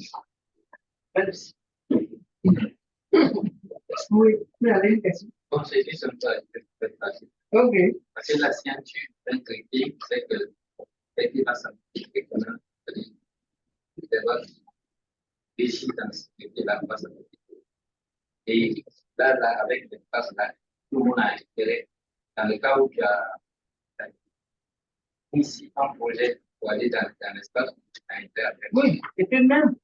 Oui, vous avez une question. Bon, c'est juste un peu facile. Ok. Parce que la signature d'un traité, c'est que le traité va s'appliquer également. Il va réussir dans ce traité-là, va s'appliquer. Et là, avec l'espace là, tout le monde a intérêt. Dans le cas où tu as ici un projet pour aller dans l'espace, tu as intérêt à faire. Oui, et puis même,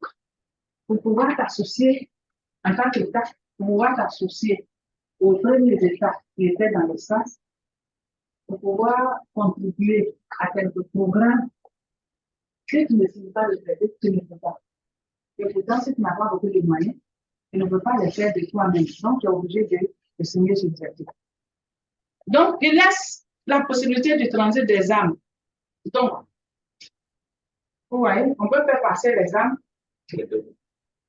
pour pouvoir t'associer en tant qu'État, pour pouvoir t'associer aux premiers États qui étaient dans l'espace, pour pouvoir contribuer à quelques programmes, si tu ne signes pas le traité, tu ne peux pas. Et pourtant, si tu n'as pas beaucoup de moyens, tu ne peux pas les faire de toi-même. Donc, tu es obligé de signer ce traité. Donc, il laisse la possibilité du transit des âmes. Donc, vous voyez, on peut faire passer les âmes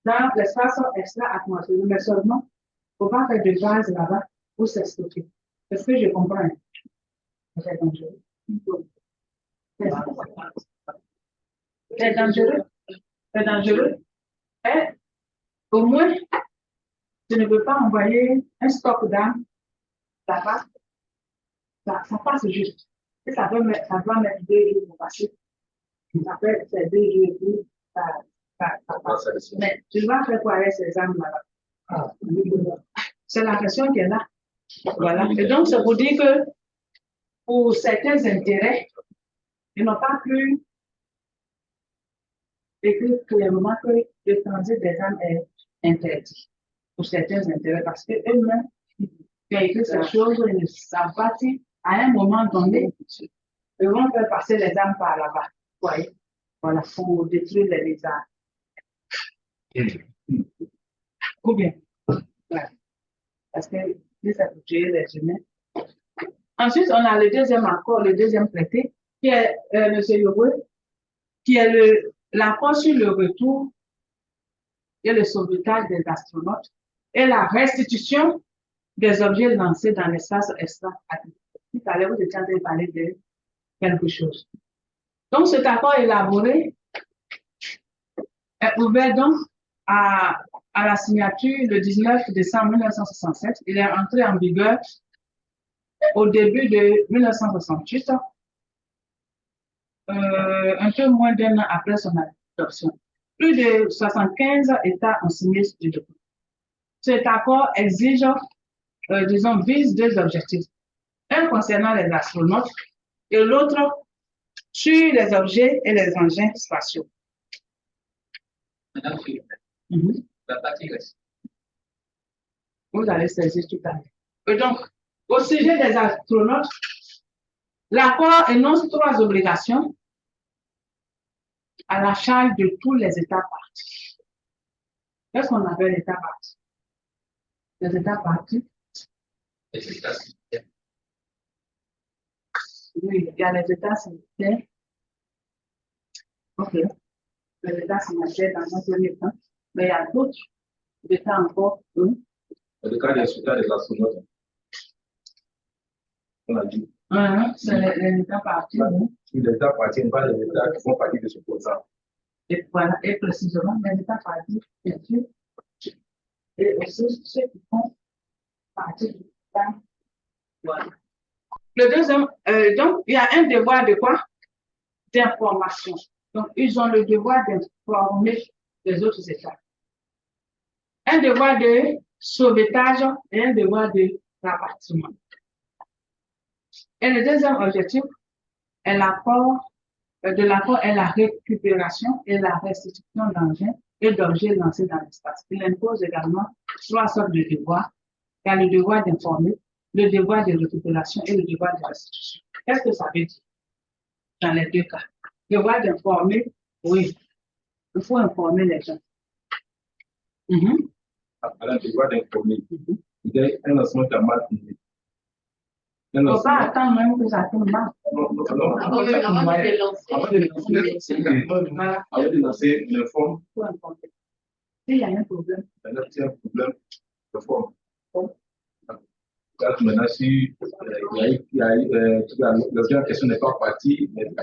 dans l'espace extra-atmosphérique, mais seulement, il ne faut pas faire de base là-bas pour s'expliquer. Est-ce que je comprends? C'est dangereux. C'est dangereux. C'est dangereux. Et au moins, tu ne peux pas envoyer un stock d'âmes là-bas. Ça passe juste. Et ça doit mettre 2 jours pour passer. Ça fait c'est 2 jours et puis ça passe. Mais tu vas faire quoi avec ces âmes là-bas? C'est la question qui est là. Voilà. Et donc, ça vous dit que pour certains intérêts, ils n'ont pas pu écrire clairement que le transit des âmes est interdit pour certains intérêts parce qu'eux-mêmes, qui ont écrit ces choses, ils ne savent pas si, à un moment donné, ils vont faire passer les âmes par là-bas. Vous voyez? Voilà, pour détruire les lézards. Ou bien? Ouais. Parce que ça peut tuer les humains. Ensuite, on a le deuxième accord, le deuxième traité, qui est M. Yogo, qui est l'accord sur le retour et le sauvetage des astronautes et la restitution des objets lancés dans l'espace extra-atmosphérique. Tout à l'heure, vous étiez en train de parler de quelque chose. Donc, cet accord élaboré est ouvert donc à la signature le 19 décembre 1967. Il est entré en vigueur au début de 1968, un peu moins d'1 an après son adoption. Plus de 75 États ont signé ce document. Cet accord exige, vise 2 objectifs. Un concernant les astronautes et l'autre sur les objets et les engins spatiaux. Madame, la partie reste. Vous allez saisir tout à l'heure. Et donc, au sujet des astronautes, l'accord énonce 3 obligations à la charge de tous les États partis. Qu'est-ce qu'on appelle l'État parti? Les États partis? Oui, il y a les États signataires. OK. Les États signataires dans un premier temps. Mais il y a d'autres États encore. Oui. Dans le cas des astronautes, on a dit. C'est les États partis. Si les États appartiennent pas les États qui font partie de ce programme. Et voilà, et précisément, les États partis, bien sûr. Et aussi ceux qui font partie du programme. Voilà. Le deuxième, donc, il y a un devoir de quoi? D'information. Donc, ils ont le devoir d'informer les autres États. Un devoir de sauvetage et un devoir de rapatriement. Et le deuxième objectif est l'accord est la récupération et la restitution d'engins et d'objets lancés dans l'espace. Il impose également 3 sortes de devoirs. Il y a le devoir d'informer, le devoir de récupération et le devoir de restitution. Qu'est-ce que ça veut dire dans les 2 cas? Le devoir d'informer, oui, il faut informer les gens. Alors, le devoir d'informer. Il y a un lancement qui a mal tourné. Il ne faut pas attendre même que ça tourne mal. Avant de lancer une forme, s'il y a un problème. Maintenant, il y a un problème de forme. Maintenant, si la question n'est pas partie, mais ne peut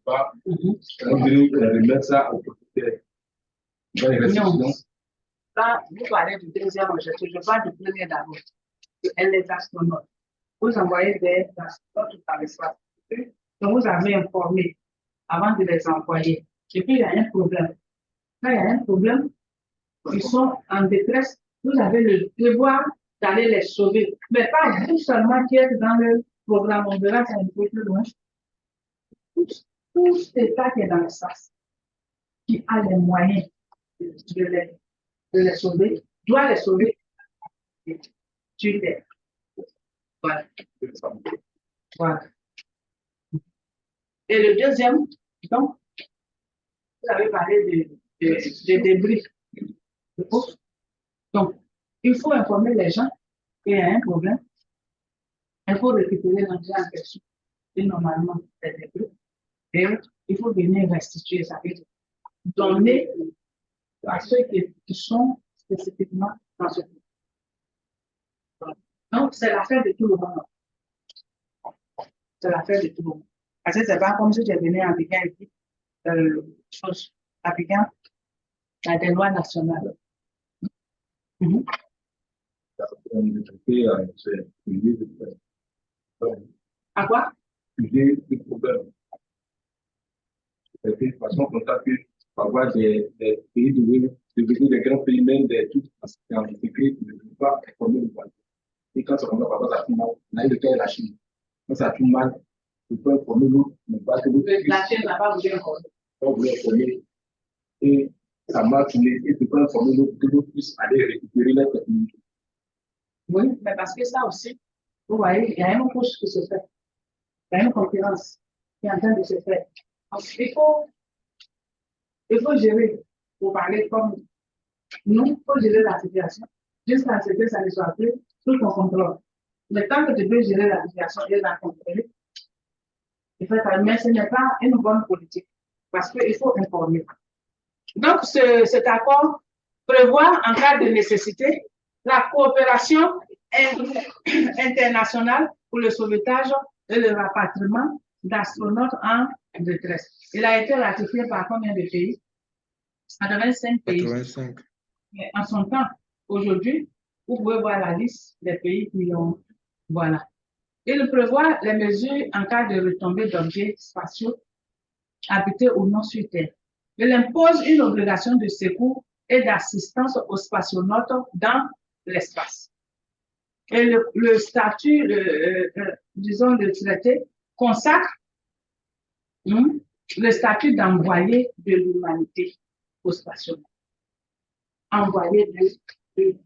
pas, on devrait remettre ça au propriétaire. Non. Là, vous parlez du deuxième objectif, je parle du premier d'abord. Elle est astronaute. Vous envoyez des astronautes dans l'espace. Donc, vous avez informé avant de les envoyer. Et puis, il y a un problème. Quand il y a un problème, ils sont en détresse. Vous avez le devoir d'aller les sauver. Mais pas vous seulement qui êtes dans le programme. On verra ça un peu plus loin. Tout État qui est dans l'espace, qui a les moyens de les sauver, doit les sauver sur terre. Voilà. Voilà. Et le deuxième, donc, vous avez parlé de débris. Donc, il faut informer les gens qu'il y a un problème. Il faut récupérer l'engrais en question. Et normalement, c'est des trucs. Et il faut venir restituer, ça veut dire donner à ceux qui sont spécifiquement dans ce pays. Donc, c'est l'affaire de tout le monde. C'est l'affaire de tout le monde. Parce que c'est pas comme si tu venais en Pékin et puis, chose, à Pékin, il y a des lois nationales. Mhm. À quoi? Des problèmes. De toute façon, on a pu avoir des pays devenus des grands pays, même des trucs en sécurité, ne peuvent pas informer le monde. Et quand on a ça tout mal, on a eu le cas de la Chine. Quand ça tout mal, on peut informer l'autre, mais pas que l'autre. La Chine n'a pas voulu informer. On voulait informer. Et ça m'a tué, et tu peux informer l'autre, que l'autre puisse aller récupérer la technologie. Oui, mais parce que ça aussi, vous voyez, il y a un push qui se fait. Il y a une concurrence qui est en train de se faire. Donc, il faut gérer, pour parler comme nous, il faut gérer la situation jusqu'à ce que ça ne soit plus sous ton contrôle. Le temps que tu peux gérer la situation et la contrôler, il faut faire, mais ce n'est pas une bonne politique parce qu'il faut informer. Donc, cet accord prévoit, en cas de nécessité, la coopération internationale pour le sauvetage et le rapatriement d'astronautes en détresse. Il a été ratifié par combien de pays? 85 pays. 85. Mais en son temps, aujourd'hui, vous pouvez voir la liste des pays qui ont. Voilà. Il prévoit les mesures en cas de retombée d'objets spatiaux habités ou non sur Terre. Il impose une obligation de secours et d'assistance aux spationautes dans l'espace. Et le statut, disons, le traité consacre le statut d'envoyé de l'humanité au spationaute. Envoyé de l'humanité.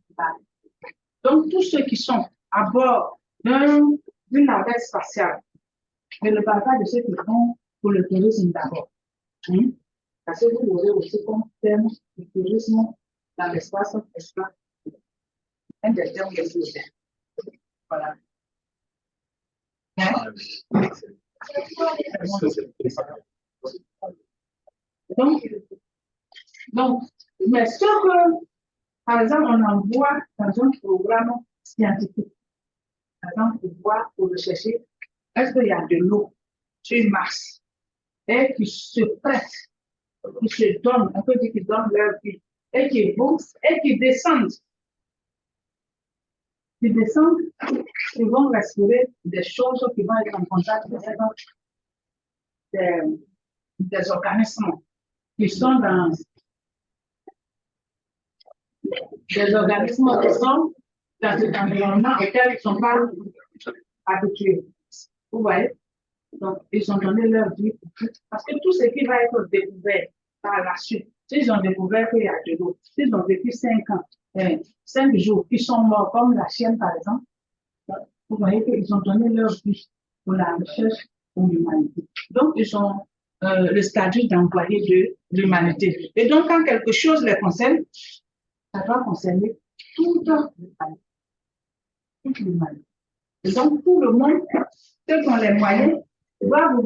Donc, tous ceux qui sont à bord d'une navette spatiale, je ne parle pas de ceux qui vont pour le tourisme d'abord. Parce que vous aurez aussi comme terme le tourisme dans l'espace, un des termes de tourisme. Voilà. Donc, mais ce que, par exemple, on envoie dans un programme scientifique, par exemple, pour voir, pour rechercher, est-ce qu'il y a de l'eau sur Mars, et qui se prêtent, qui se donnent, on peut dire qu'ils donnent leur vie, et qui vont, et qui descendent. Ils descendent, ils vont respirer des choses qui vont être en contact avec des organismes qui sont dans des organismes qui sont dans cet environnement auquel ils ne sont pas habitués. Vous voyez? Donc, ils ont donné leur vie. Parce que tout ce qui va être découvert par la suite, s'ils ont découvert qu'il y a de l'eau, s'ils ont vécu 5 ans, 5 jours, ils sont morts comme la chienne, par exemple, vous voyez qu'ils ont donné leur vie pour la recherche pour l'humanité. Donc, ils ont le statut d'envoyé de l'humanité. Et donc, quand quelque chose les concerne, ça doit concerner toute l'humanité. Et donc, tout le monde, ceux qui ont les moyens, doivent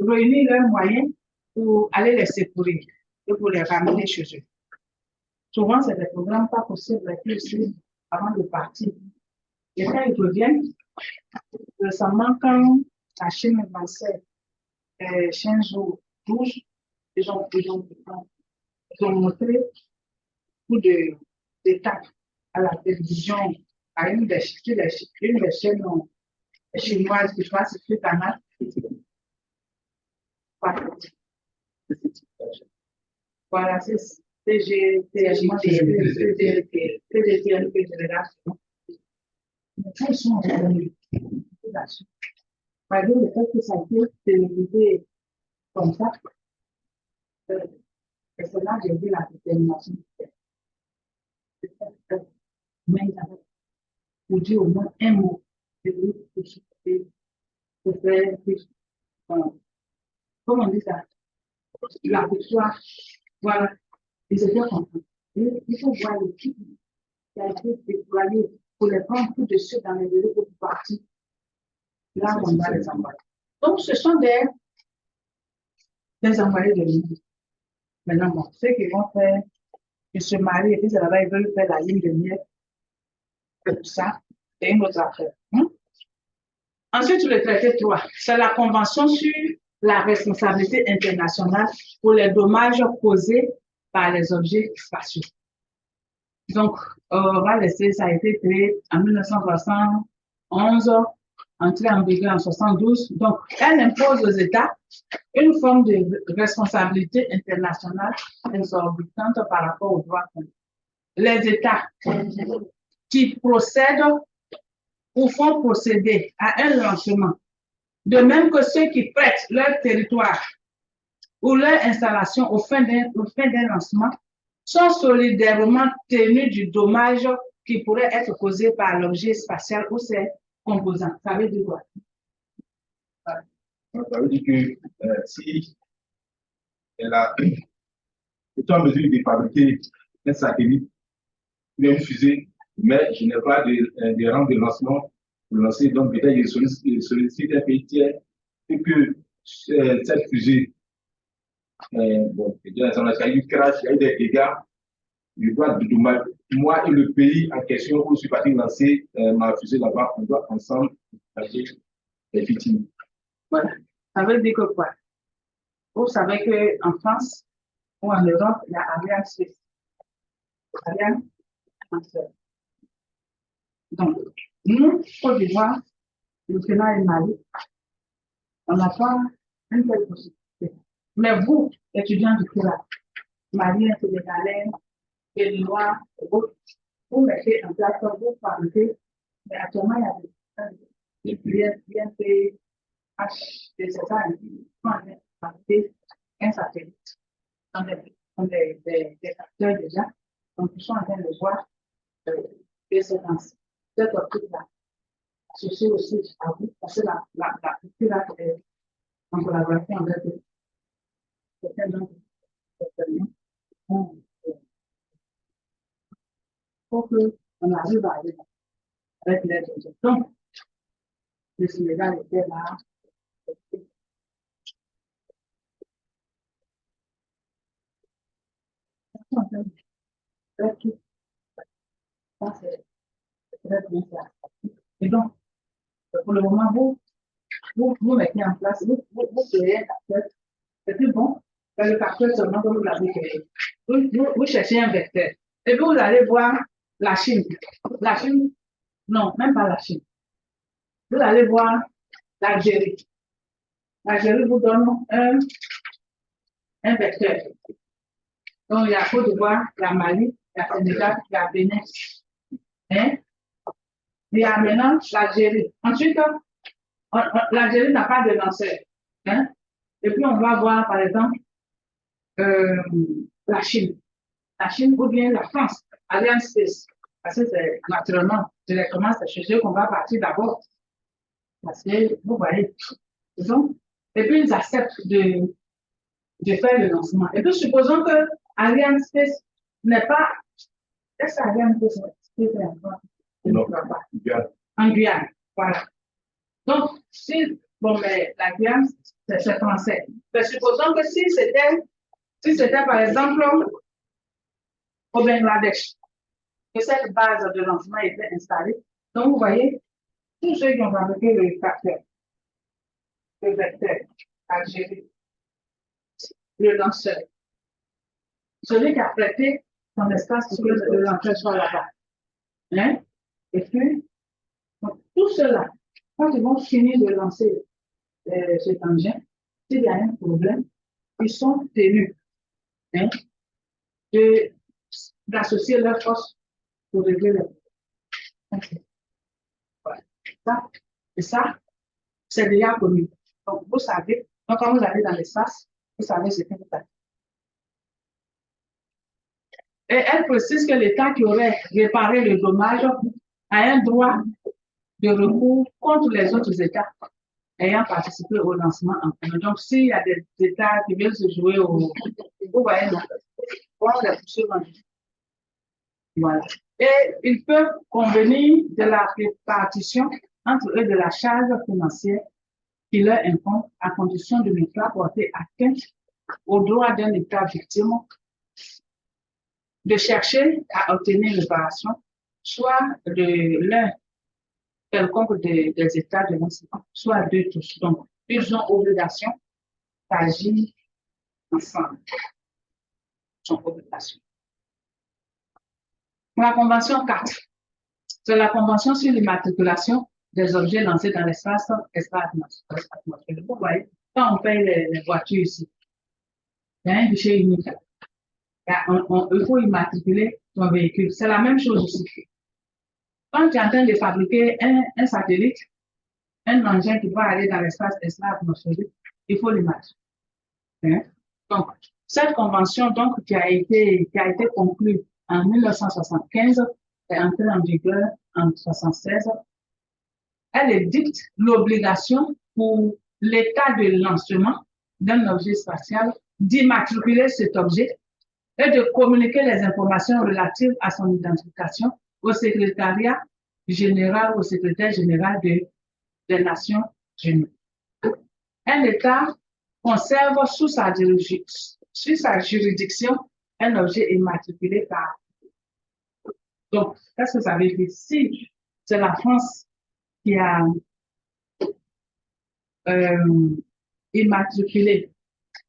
réunir leurs moyens pour aller les secourir et pour les ramener chez eux. Souvent, c'est des programmes pas possibles avant de partir. Et quand ils reviennent, récemment, quand la Chine avançait 15 jours, 12, ils ont montré beaucoup d'étapes à la télévision, à une des chaînes chinoises qui passe sur le canal. Voilà, c'est ils sont revenus. Malgré le fait que ça a été télévisé comme ça, et c'est là que j'ai vu la détermination. Pour dire au moins un mot de lui, pour faire, comment on dit ça, la victoire, voilà, ils étaient contents. Il faut voir l'équipe qui a été déployée pour les prendre tout de suite dans les délais pour partir. Là, on va les envoyer. Donc, ce sont des envoyés de lumière. Maintenant, bon, ceux qui vont faire, ils se marient et puis là-bas, ils veulent faire la ligne de miel. Tout ça, c'est une autre affaire. Ensuite, le traité 3, c'est la Convention sur la responsabilité internationale pour les dommages causés par les objets spatiaux. Donc, on va laisser, ça a été créé en 1971, entré en vigueur en 1972. Donc, elle impose aux États une forme de responsabilité internationale exorbitante par rapport aux droits communs. Les États qui procèdent ou font procéder à un lancement, de même que ceux qui prêtent leur territoire ou leur installation au fin d'un lancement, sont solidairement tenus du dommage qui pourrait être causé par l'objet spatial ou ses composants. Ça veut dire quoi? Ça veut dire que si elle est en mesure de fabriquer un satellite ou une fusée, mais je n'ai pas de rang de lancement pour lancer, donc peut-être je sollicite un pays tiers et que cette fusée, bon, il y a eu crash, il y a eu des dégâts, je dois dommager. Moi et le pays en question où je suis parti lancer ma fusée là-bas, on doit ensemble partager les victimes. Voilà. Ça veut dire que quoi? Vous savez qu'en France ou en Europe, il y a Ariane 6. Ariane française. Donc, nous, Côte d'Ivoire, le Sénat et Mali, on n'a pas une telle possibilité. Mais vous, étudiants du Sénat, Maliens, Sénégalais, Béninois, vous mettez en place, vous fabriquez, mais actuellement, il y a des BNP, des États qui sont en train de fabriquer un satellite. Sont des acteurs déjà, donc ils sont en train de voir que cette optique-là, associée aussi à vous, parce que la culture-là est en collaboration avec certains gens pour qu'on arrive à aller avec l'aide de gens. Donc, le Sénégal était là. Ça, c'est très bien fait. Et donc, pour le moment, vous mettez en place, vous créez un capteur. C'est plus bon que le capteur seulement que vous l'avez créé. Vous cherchez un vecteur. Et puis, vous allez voir la Chine. La Chine, non, même pas la Chine. Vous allez voir l'Algérie. L'Algérie vous donne un vecteur. Donc, il y a Côte d'Ivoire, il y a Mali, il y a Sénégal, il y a Bénin. Hein? Il y a maintenant l'Algérie. Ensuite, l'Algérie n'a pas de lanceur. Hein? Et puis, on va voir, par exemple, la Chine. La Chine ou bien la France, Ariane Space. Parce que c'est naturellement, directement, c'est chez eux qu'on va partir d'abord. Parce que, vous voyez, donc, et puis ils acceptent de faire le lancement. Et puis, supposons que Ariane Space n'est pas. Est-ce que Ariane Space est en Guyane? Voilà. Donc, si, bon, mais la Guyane, c'est français. Mais supposons que si c'était par exemple au Bangladesh, que cette base de lancement était installée. Donc, vous voyez, tous ceux qui ont fabriqué le capteur, le vecteur, Algérie, le lanceur, celui qui a prêté son espace pour que le lanceur soit là-bas. Hein? Et puis, donc, tout cela, quand ils vont finir de lancer cet engin, s'il y a un problème, ils sont tenus hein, d'associer leurs forces pour régler le problème. Voilà. Et ça, c'est déjà connu. Donc, vous savez, donc quand vous allez dans l'espace, vous savez ce que vous faites. Et elle précise que l'État qui aurait réparé le dommage a un droit de recours contre les autres États ayant participé au lancement en commun. Donc, s'il y a des États qui veulent se jouer au... Vous voyez, non? On les poursuivre en justice. Voilà. Et ils peuvent convenir de la répartition entre eux de la charge financière qui leur incombe à condition de ne pas porter atteinte au droit d'un État victime de chercher à obtenir réparation, soit de l'un quelconque des États de l'incident, soit de tous. Donc, ils ont obligation d'agir ensemble. Ils ont obligation. La Convention 4, c'est la Convention sur l'immatriculation des objets lancés dans l'espace atmosphérique. Vous voyez, quand on paye les voitures ici, il y a un guichet unique. Il faut immatriculer ton véhicule. C'est la même chose aussi. Quand tu es en train de fabriquer un satellite, un engin qui va aller dans l'espace atmosphérique, il faut l'immatriculer. Hein? Donc, cette convention donc, qui a été conclue en 1975 est entrée en vigueur en 1976. Elle dicte l'obligation pour l'état de lancement d'un objet spatial d'immatriculer cet objet et de communiquer les informations relatives à son identification au secrétariat général, au secrétaire général des Nations Unies. Un État conserve sous sa juridiction un objet immatriculé par. Donc, qu'est-ce que ça veut dire? Si c'est la France qui a immatriculé,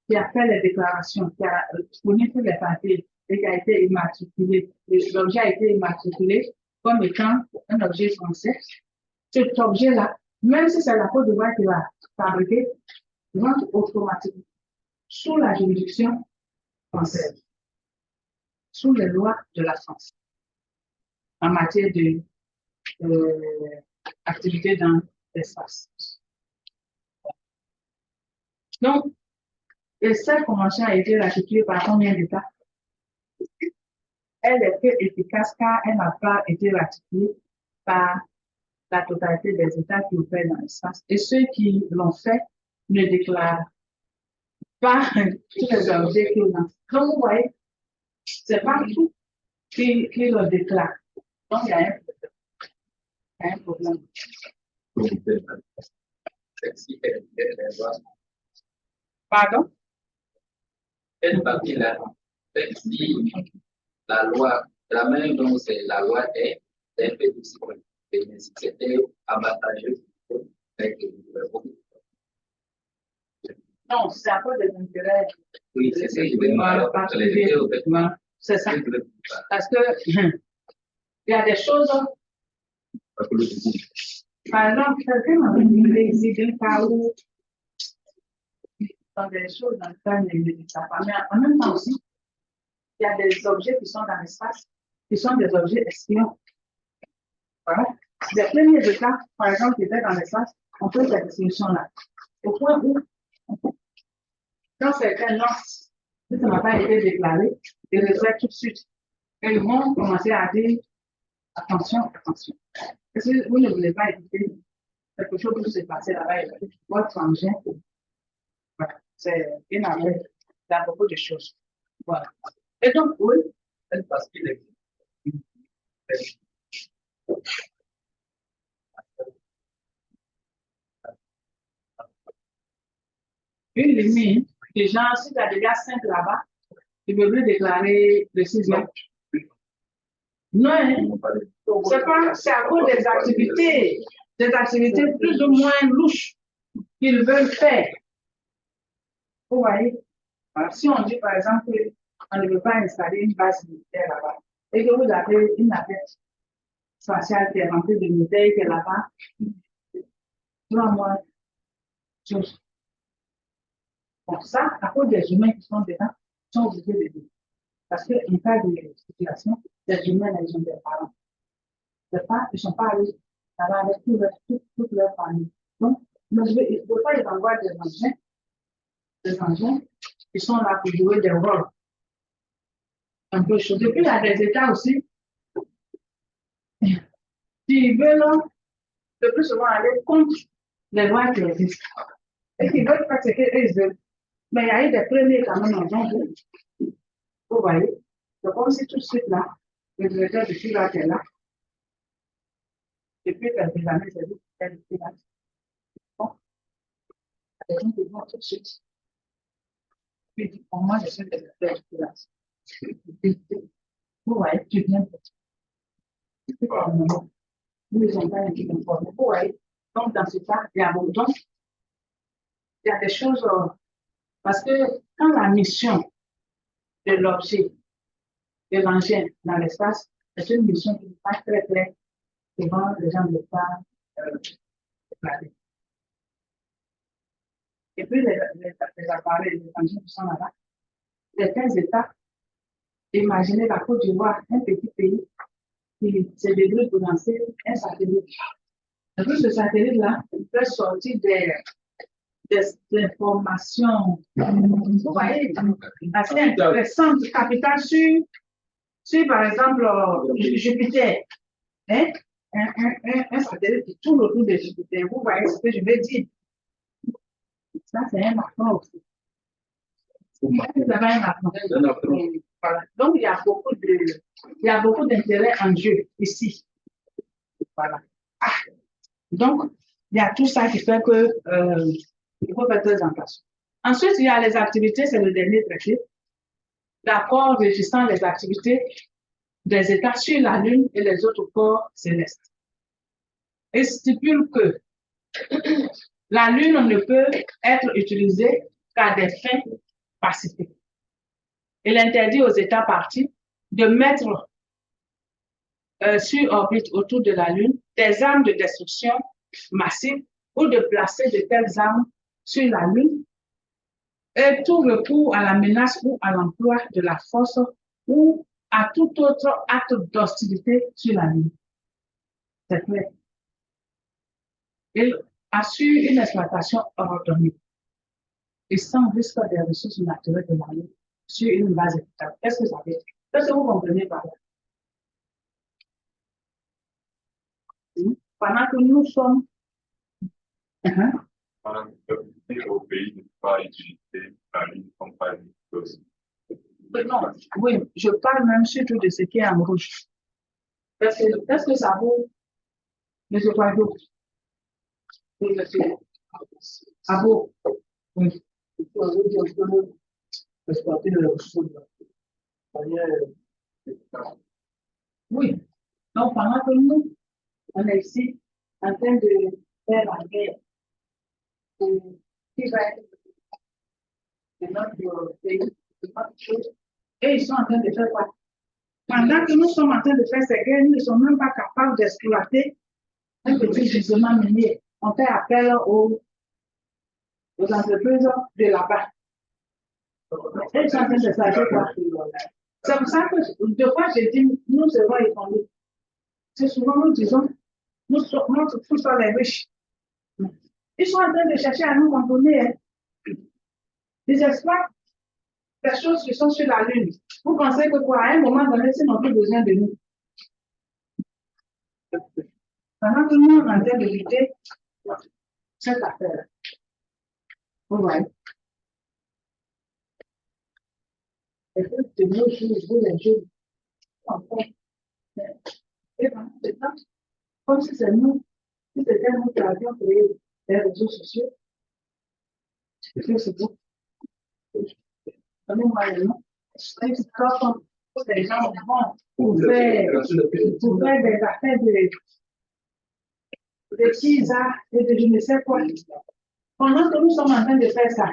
qui a fait les déclarations, qui a fourni tous les papiers et qui a été immatriculé, l'objet a été immatriculé comme étant un objet français, cet objet-là, même si c'est la Côte d'Ivoire qui va fabriquer, rentre automatiquement sous la juridiction française, sous les lois de la France, en matière d'activité dans l'espace. Donc, et cette convention a été ratifiée par combien d'États? Elle est peu efficace car elle n'a pas été ratifiée par la totalité des États qui opèrent dans l'espace. Et ceux qui l'ont fait ne déclarent pas tous les objets qu'ils lancent. Donc, vous voyez, c'est pas tout qui le déclare. Donc, il y a un problème. Pardon? Cette partie-là, si la loi, la même dont c'est la loi est un peu difficile. Mais si c'était avantageux, non, c'est à cause des intérêts. oui, c'est ça que je veux dire. C'est ça. Parce que il y a des choses. Par exemple, quelqu'un m'a dit ici d'un cas où dans des choses dans le cas de sa famille. En même temps aussi, il y a des objets qui sont dans l'espace, qui sont des objets espions. Voilà. Les premiers états, par exemple, qui étaient dans l'espace, on fait cette distinction-là. Au point où, quand certains lancent, si ça n'a pas été déclaré, ils le font tout de suite. Et ils vont commencer à dire attention, attention. Et si vous ne voulez pas éviter quelque chose qui s'est passé là-bas, votre engin, voilà, c'est une arrêt dans beaucoup de choses. Voilà. Et donc, oui, parce qu'il est une limite, les gens, si tu as déjà 5 là-bas, tu peux plus déclarer le 6e. Non, c'est à cause des activités plus ou moins louches qu'ils veulent faire. Vous voyez? Alors, si on dit par exemple qu'on ne veut pas installer une base militaire là-bas, et que vous avez une navette spatiale qui est remplie de militaires qui est là-bas, 3 mois, chose. Bon, ça, à cause des humains qui sont dedans, sont obligés de dire. Parce qu'en cas de situation, les humains, ils ont des parents. Les parents, ils ne sont pas allés là-bas avec toute leur famille. Donc, des fois, ils envoient des engins qui sont là pour jouer des rôles. Un peu chaud. Et puis, il y a des États aussi qui veulent le plus souvent aller contre les lois qui existent. Et qui veulent faire ce qu'ils veulent. Mais il y a eu des premiers quand même en janvier. Vous voyez? C'est comme si tout de suite là, le directeur du FIRA est là. Depuis quelques années, c'est dit, Bon, les gens qui vont tout de suite. Puis, pour moi, je suis des expériences. Vous voyez, tu viens pour nous, ils ont pas été informés. Vous voyez, donc dans ce cas, il y a donc, il y a des choses, parce que quand la mission de l'objet, de l'engin dans l'espace, c'est une mission qui n'est pas très claire. Souvent, les gens ne peuvent pas regarder. Et puis, les appareils, les engins qui sont là-bas, certains États, imaginez la Côte d'Ivoire, un petit pays qui se débrouille pour lancer un satellite. Et puis, ce satellite-là, il peut sortir des informations, vous voyez, assez intéressantes, capitales sur par exemple, Jupiter. Hein? Un satellite qui tourne autour de Jupiter. Vous voyez ce que je veux dire? Ça, c'est un marquant aussi. Vous avez un marquant. Voilà. Donc, il y a beaucoup d'intérêt en jeu ici. Voilà. Ah. Donc, il y a tout ça qui fait que il faut faire très attention. Ensuite, il y a les activités, c'est le dernier traité. L'accord régissant les activités des États sur la Lune et les autres corps célestes. Il stipule que la Lune ne peut être utilisée qu'à des fins pacifiques. Il interdit aux États partis de mettre sur orbite autour de la Lune des armes de destruction massive ou de placer de telles armes sur la Lune et tout recours à la menace ou à l'emploi de la force ou à tout autre acte d'hostilité sur la Lune. C'est clair. Il assure une exploitation ordonnée et sans risque des ressources naturelles de la Lune sur une base équitable. Qu'est-ce que ça veut dire? Qu'est-ce que vous comprenez par là? Pendant que nous sommes au pays de ne pas utiliser la Lune comme pas une chose. non, oui, je parle même surtout de ce qui est en rouge. Qu'est-ce que ça vaut, M. Quadro? Ah bon? Oui. Oui. Donc, pendant que nous, on est ici en train de faire la guerre qui va être de notre pays, de notre chose, et ils sont en train de faire quoi? Pendant que nous sommes en train de faire ces guerres, nous ne sommes même pas capables d'exploiter un petit gisement minier. On fait appel aux entreprises de là-bas. Et ils sont en train de faire quoi? C'est pour ça que, de fois, j'ai dit, nous serons étendus. C'est souvent, nous disons, nous sommes les riches. Ils sont en train de chercher à nous contrôler. Hein. Ils exploitent des choses qui sont sur la Lune. Vous pensez que quoi, à un moment donné, ils n'ont plus besoin de nous. Pendant que nous, on est en train de lutter cette affaire. Vous voyez. Et puis, de nos jours, vous les jours, en fait, et pendant ce temps, comme si c'est nous, si c'était nous qui avions créé les réseaux sociaux, c'est tout. Donnez-moi le nom. Les gens vont pour faire des affaires de teaser et de je ne sais quoi. Pendant que nous sommes en train de faire ça,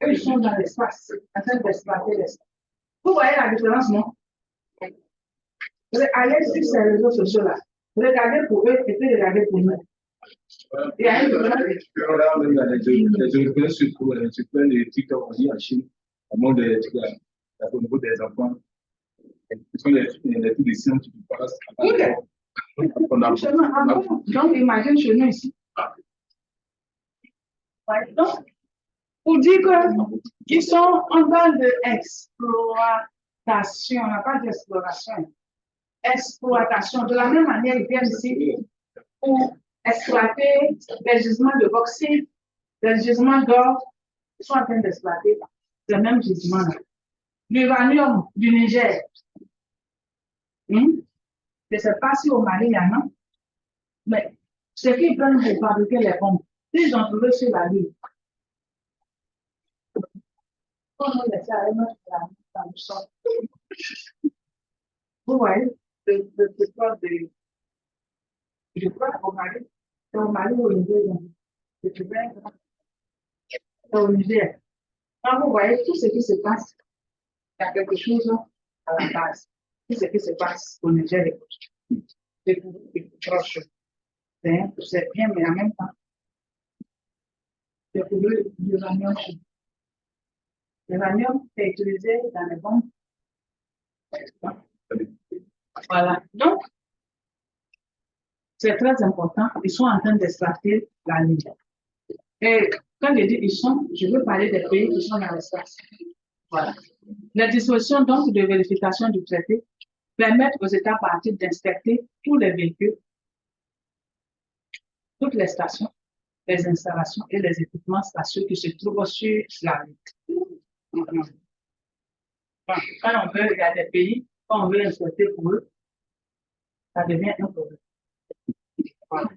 eux, ils sont dans l'espace, en train d'exploiter l'espace. Vous voyez la différence, non? Allez sur ces réseaux sociaux-là, regardez pour eux et puis regardez pour nous. Il y a une différence. Les Européens se prennent les TikTok aussi en Chine, au niveau des enfants. Ce sont les tous les sciences qui passent. Donc, imagine chez nous ici. Ouais, donc, pour dire qu'ils sont en train d'exploitation, on n'a pas d'exploration, exploitation. De la même manière, ils viennent ici pour exploiter les gisements de bauxite, les gisements d'or. Ils sont en train d'exploiter les mêmes gisements-là. L'uranium du Niger. Je ne sais pas si au Mali, il y en a, mais Ce qu'ils prennent pour fabriquer les bombes, s'ils ont trouvé sur la Lune, on va laisser aller mettre dans le sol. Vous voyez, le pétrole je crois au Mali, c'est au Mali ou au Niger, c'est au Niger. Quand vous voyez tout ce qui se passe, il y a quelque chose à la base. Tout ce qui se passe au Niger est proche. C'est bien, mais en même temps, c'est pour l'uranium. L'uranium est utilisé dans les bombes. Voilà. Donc, c'est très important. Ils sont en train d'extracter la Lune. Et quand je dis ils sont, je veux parler des pays qui sont dans l'espace. Voilà. Les dispositions donc de vérification du traité permettent aux États partis d'inspecter tous les véhicules, toutes les stations, les installations et les équipements spatiaux qui se trouvent sur la Lune. Quand on veut, il y a des pays, quand on veut inspecter pour eux, ça devient un problème. Voilà.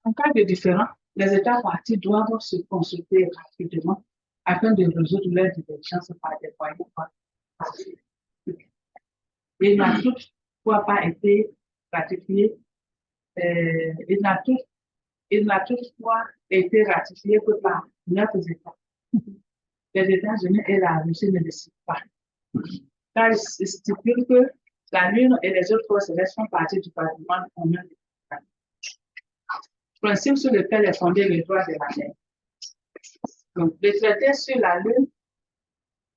En cas de différend, les États partis doivent se consulter rapidement afin de résoudre leurs divergences par des moyens pacifiques. Il n'a toutefois pas été ratifié, il n'a toutefois été ratifié que par 9 États. Les États-Unis et la Russie ne décident pas. Car il stipule que la Lune et les autres forces célestes font partie du patrimoine commun des États. Principe sur lequel est fondé le droit de la mer. Donc, le traité sur la Lune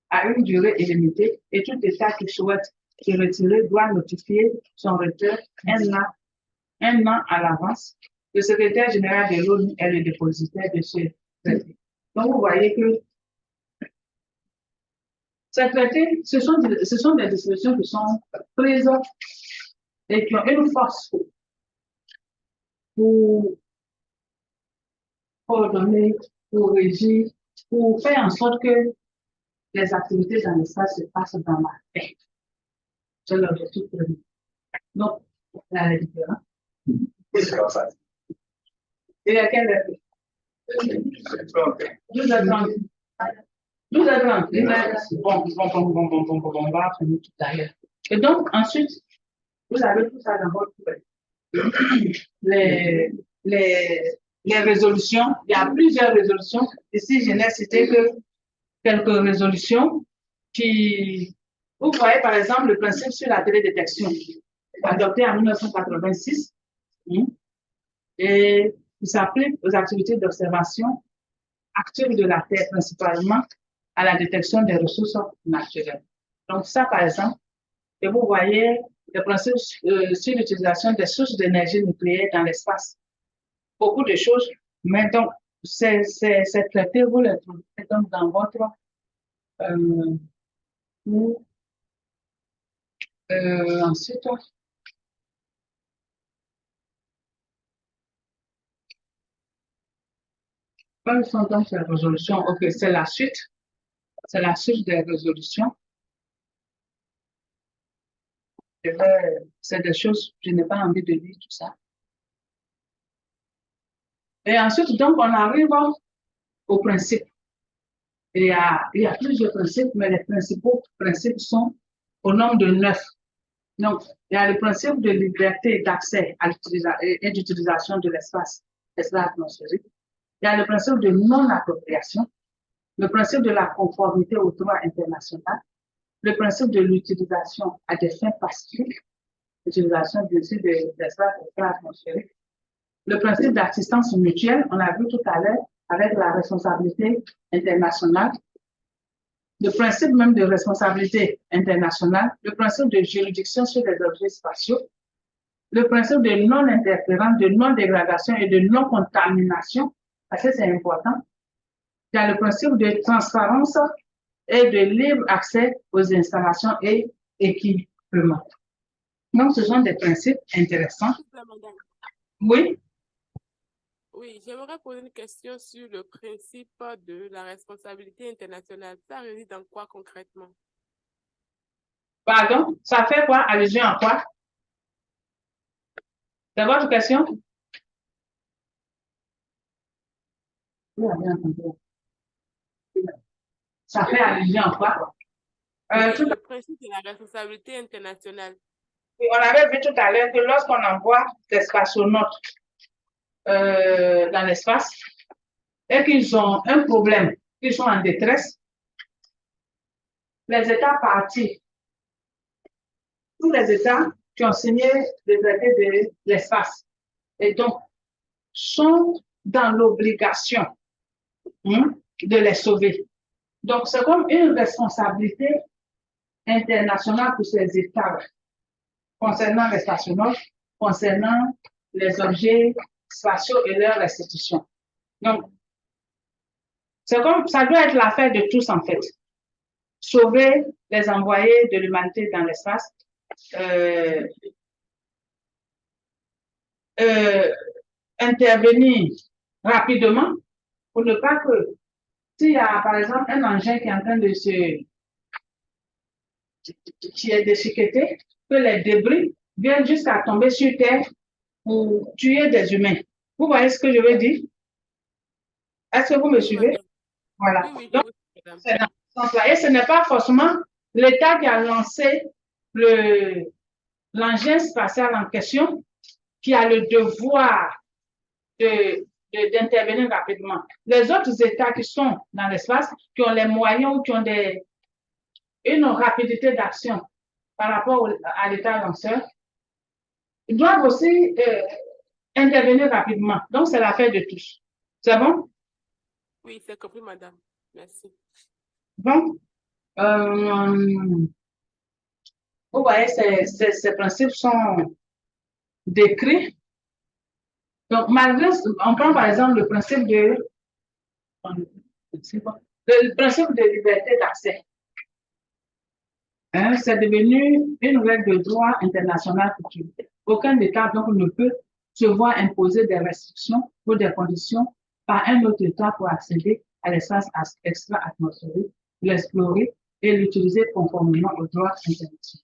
a une durée illimitée et tout État qui souhaite se retirer doit notifier son retrait un an à l'avance. Le secrétaire général de l'ONU est le dépositaire de ce traité. Donc, vous voyez que ces traités, ce sont des dispositions qui sont prises et qui ont une force pour coordonner, pour régir, pour faire en sorte que les activités dans l'espace se passent dans la paix. C'est l'objectif premier. Donc, la différence. Et laquelle est 12h30. 12h30. Bon, on va apprendre tout à l'heure. Et donc, ensuite, vous avez tout ça dans votre les résolutions. Il y a plusieurs résolutions. Ici, je n'ai cité que quelques résolutions qui, vous voyez par exemple le principe sur la télédétection, adopté en 1986, et qui s'applique aux activités d'observation actives de la Terre, principalement à la détection des ressources naturelles. Donc ça, par exemple, et vous voyez le principe sur l'utilisation des sources d'énergie nucléaire dans l'espace. Beaucoup de choses, mais donc, ces traités, vous les trouvez donc dans votre ensuite, quelles sont donc ces résolutions? Ok, c'est la suite des résolutions. C'est des choses, je n'ai pas envie de lire tout ça. Et ensuite, donc, on arrive aux principes. Il y a plusieurs principes, mais les principaux principes sont au nombre de 9. Donc, il y a le principe de liberté d'accès à et d'utilisation de l'espace atmosphérique. Il y a le principe de non-appropriation, le principe de la conformité au droit international, le principe de l'utilisation à des fins pacifiques, l'utilisation de l'espace atmosphérique, le principe d'assistance mutuelle, on a vu tout à l'heure, avec la responsabilité internationale, le principe même de responsabilité internationale, le principe de juridiction sur les objets spatiaux, le principe de non-interférence, de non-dégradation et de non-contamination, parce que c'est important. Il y a le principe de transparence et de libre accès aux installations et équipements. Donc, ce sont des principes intéressants. Oui. Oui, j'aimerais poser une question sur le principe de la responsabilité internationale. Ça réside dans quoi concrètement? Pardon, ça fait quoi? Allusion à quoi? C'est votre question? Oui, bien entendu. Ça fait allusion à quoi? Oui, le principe de la responsabilité internationale. On avait vu tout à l'heure que lorsqu'on envoie des spationautes dans l'espace et qu'ils ont un problème, qu'ils sont en détresse, les États partis, tous les États qui ont signé le traité de l'espace et donc sont dans l'obligation de les sauver. Donc, c'est comme une responsabilité internationale pour ces États concernant les stationnautes, concernant les objets spatiaux et leur restitution. Donc, c'est comme ça doit être l'affaire de tous en fait. Sauver les envoyés de l'humanité dans l'espace, intervenir rapidement pour ne pas que s'il y a par exemple un engin qui est en train de qui est déchiqueté, que les débris viennent jusqu'à tomber sur terre pour tuer des humains. Vous voyez ce que je veux dire? Est-ce que vous me suivez? Voilà. Oui, donc, c'est dans ce sens-là. Et ce n'est pas forcément l'État qui a lancé l'engin spatial en question qui a le devoir d'intervenir rapidement. Les autres États qui sont dans l'espace, qui ont les moyens ou qui ont une rapidité d'action par rapport à l'État lanceur, doivent aussi intervenir rapidement. Donc, c'est l'affaire de tous. C'est bon? Oui, c'est compris, madame. Merci. Bon. Vous voyez, ces principes sont décrits. Donc, malgré, on prend par exemple le principe de liberté d'accès. C'est devenu une règle de droit international futur. Aucun État donc ne peut se voir imposer des restrictions ou des conditions par un autre État pour accéder à l'espace extra-atmosphérique, l'explorer et l'utiliser conformément au droit international.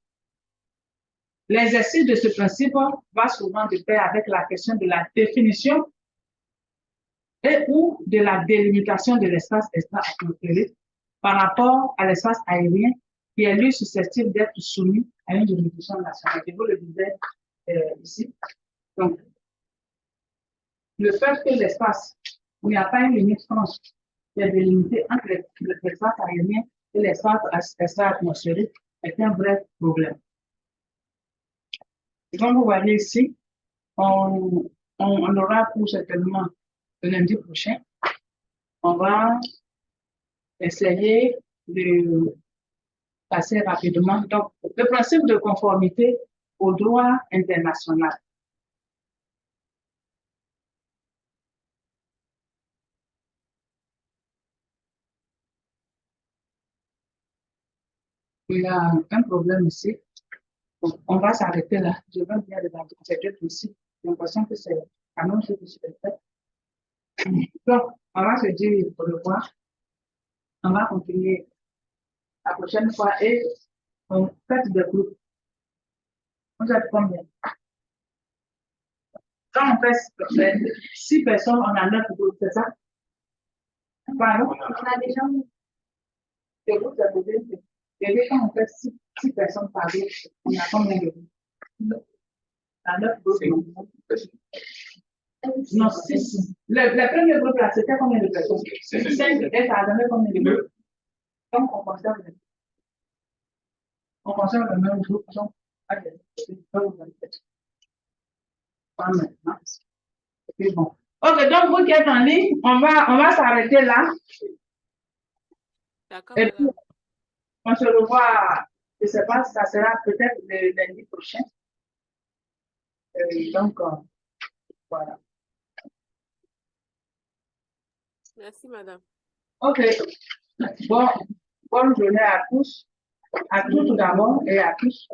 L'exercice de ce principe va souvent de pair avec la question de la définition et ou de la délimitation de l'espace extra-atmosphérique par rapport à l'espace aérien qui est lui susceptible d'être soumis à une juridiction nationale. Je vous le disais ici. Donc, le fait que l'espace, où il n'y a pas une limite franche qui est délimitée entre l'espace aérien et l'espace extra-atmosphérique est un vrai problème. Comme vous voyez ici, on aura pour certainement le lundi prochain, on va essayer de passer rapidement. Donc, le principe de conformité au droit international. Il y a un problème ici. Donc, on va s'arrêter là. Je vais bien regarder ces deux principes. J'ai l'impression que c'est quand même ce que je vais faire. Donc, on va se dire au revoir. On va continuer la prochaine fois et on fait des groupes. Vous êtes combien? Quand on fait 6 personnes, on a 9 groupes, c'est ça? Pardon? On a déjà des groupes de groupes. Et quand on fait 6 personnes par groupe, on a combien de groupes? On a 9 groupes. Non, 6. Le premier groupe là, c'était combien de personnes? 5, et ça a donné combien de groupes? Donc, on conserve le même groupe. Donc, pas maintenant. C'est bon. Ok, donc vous qui êtes en ligne, on va s'arrêter là. D'accord. Et puis, on se revoit, je ne sais pas, ça sera peut-être le lundi prochain. Donc, voilà. Merci, madame. Ok. Bon, bonne journée à tous. À tous tout d'abord et à tous.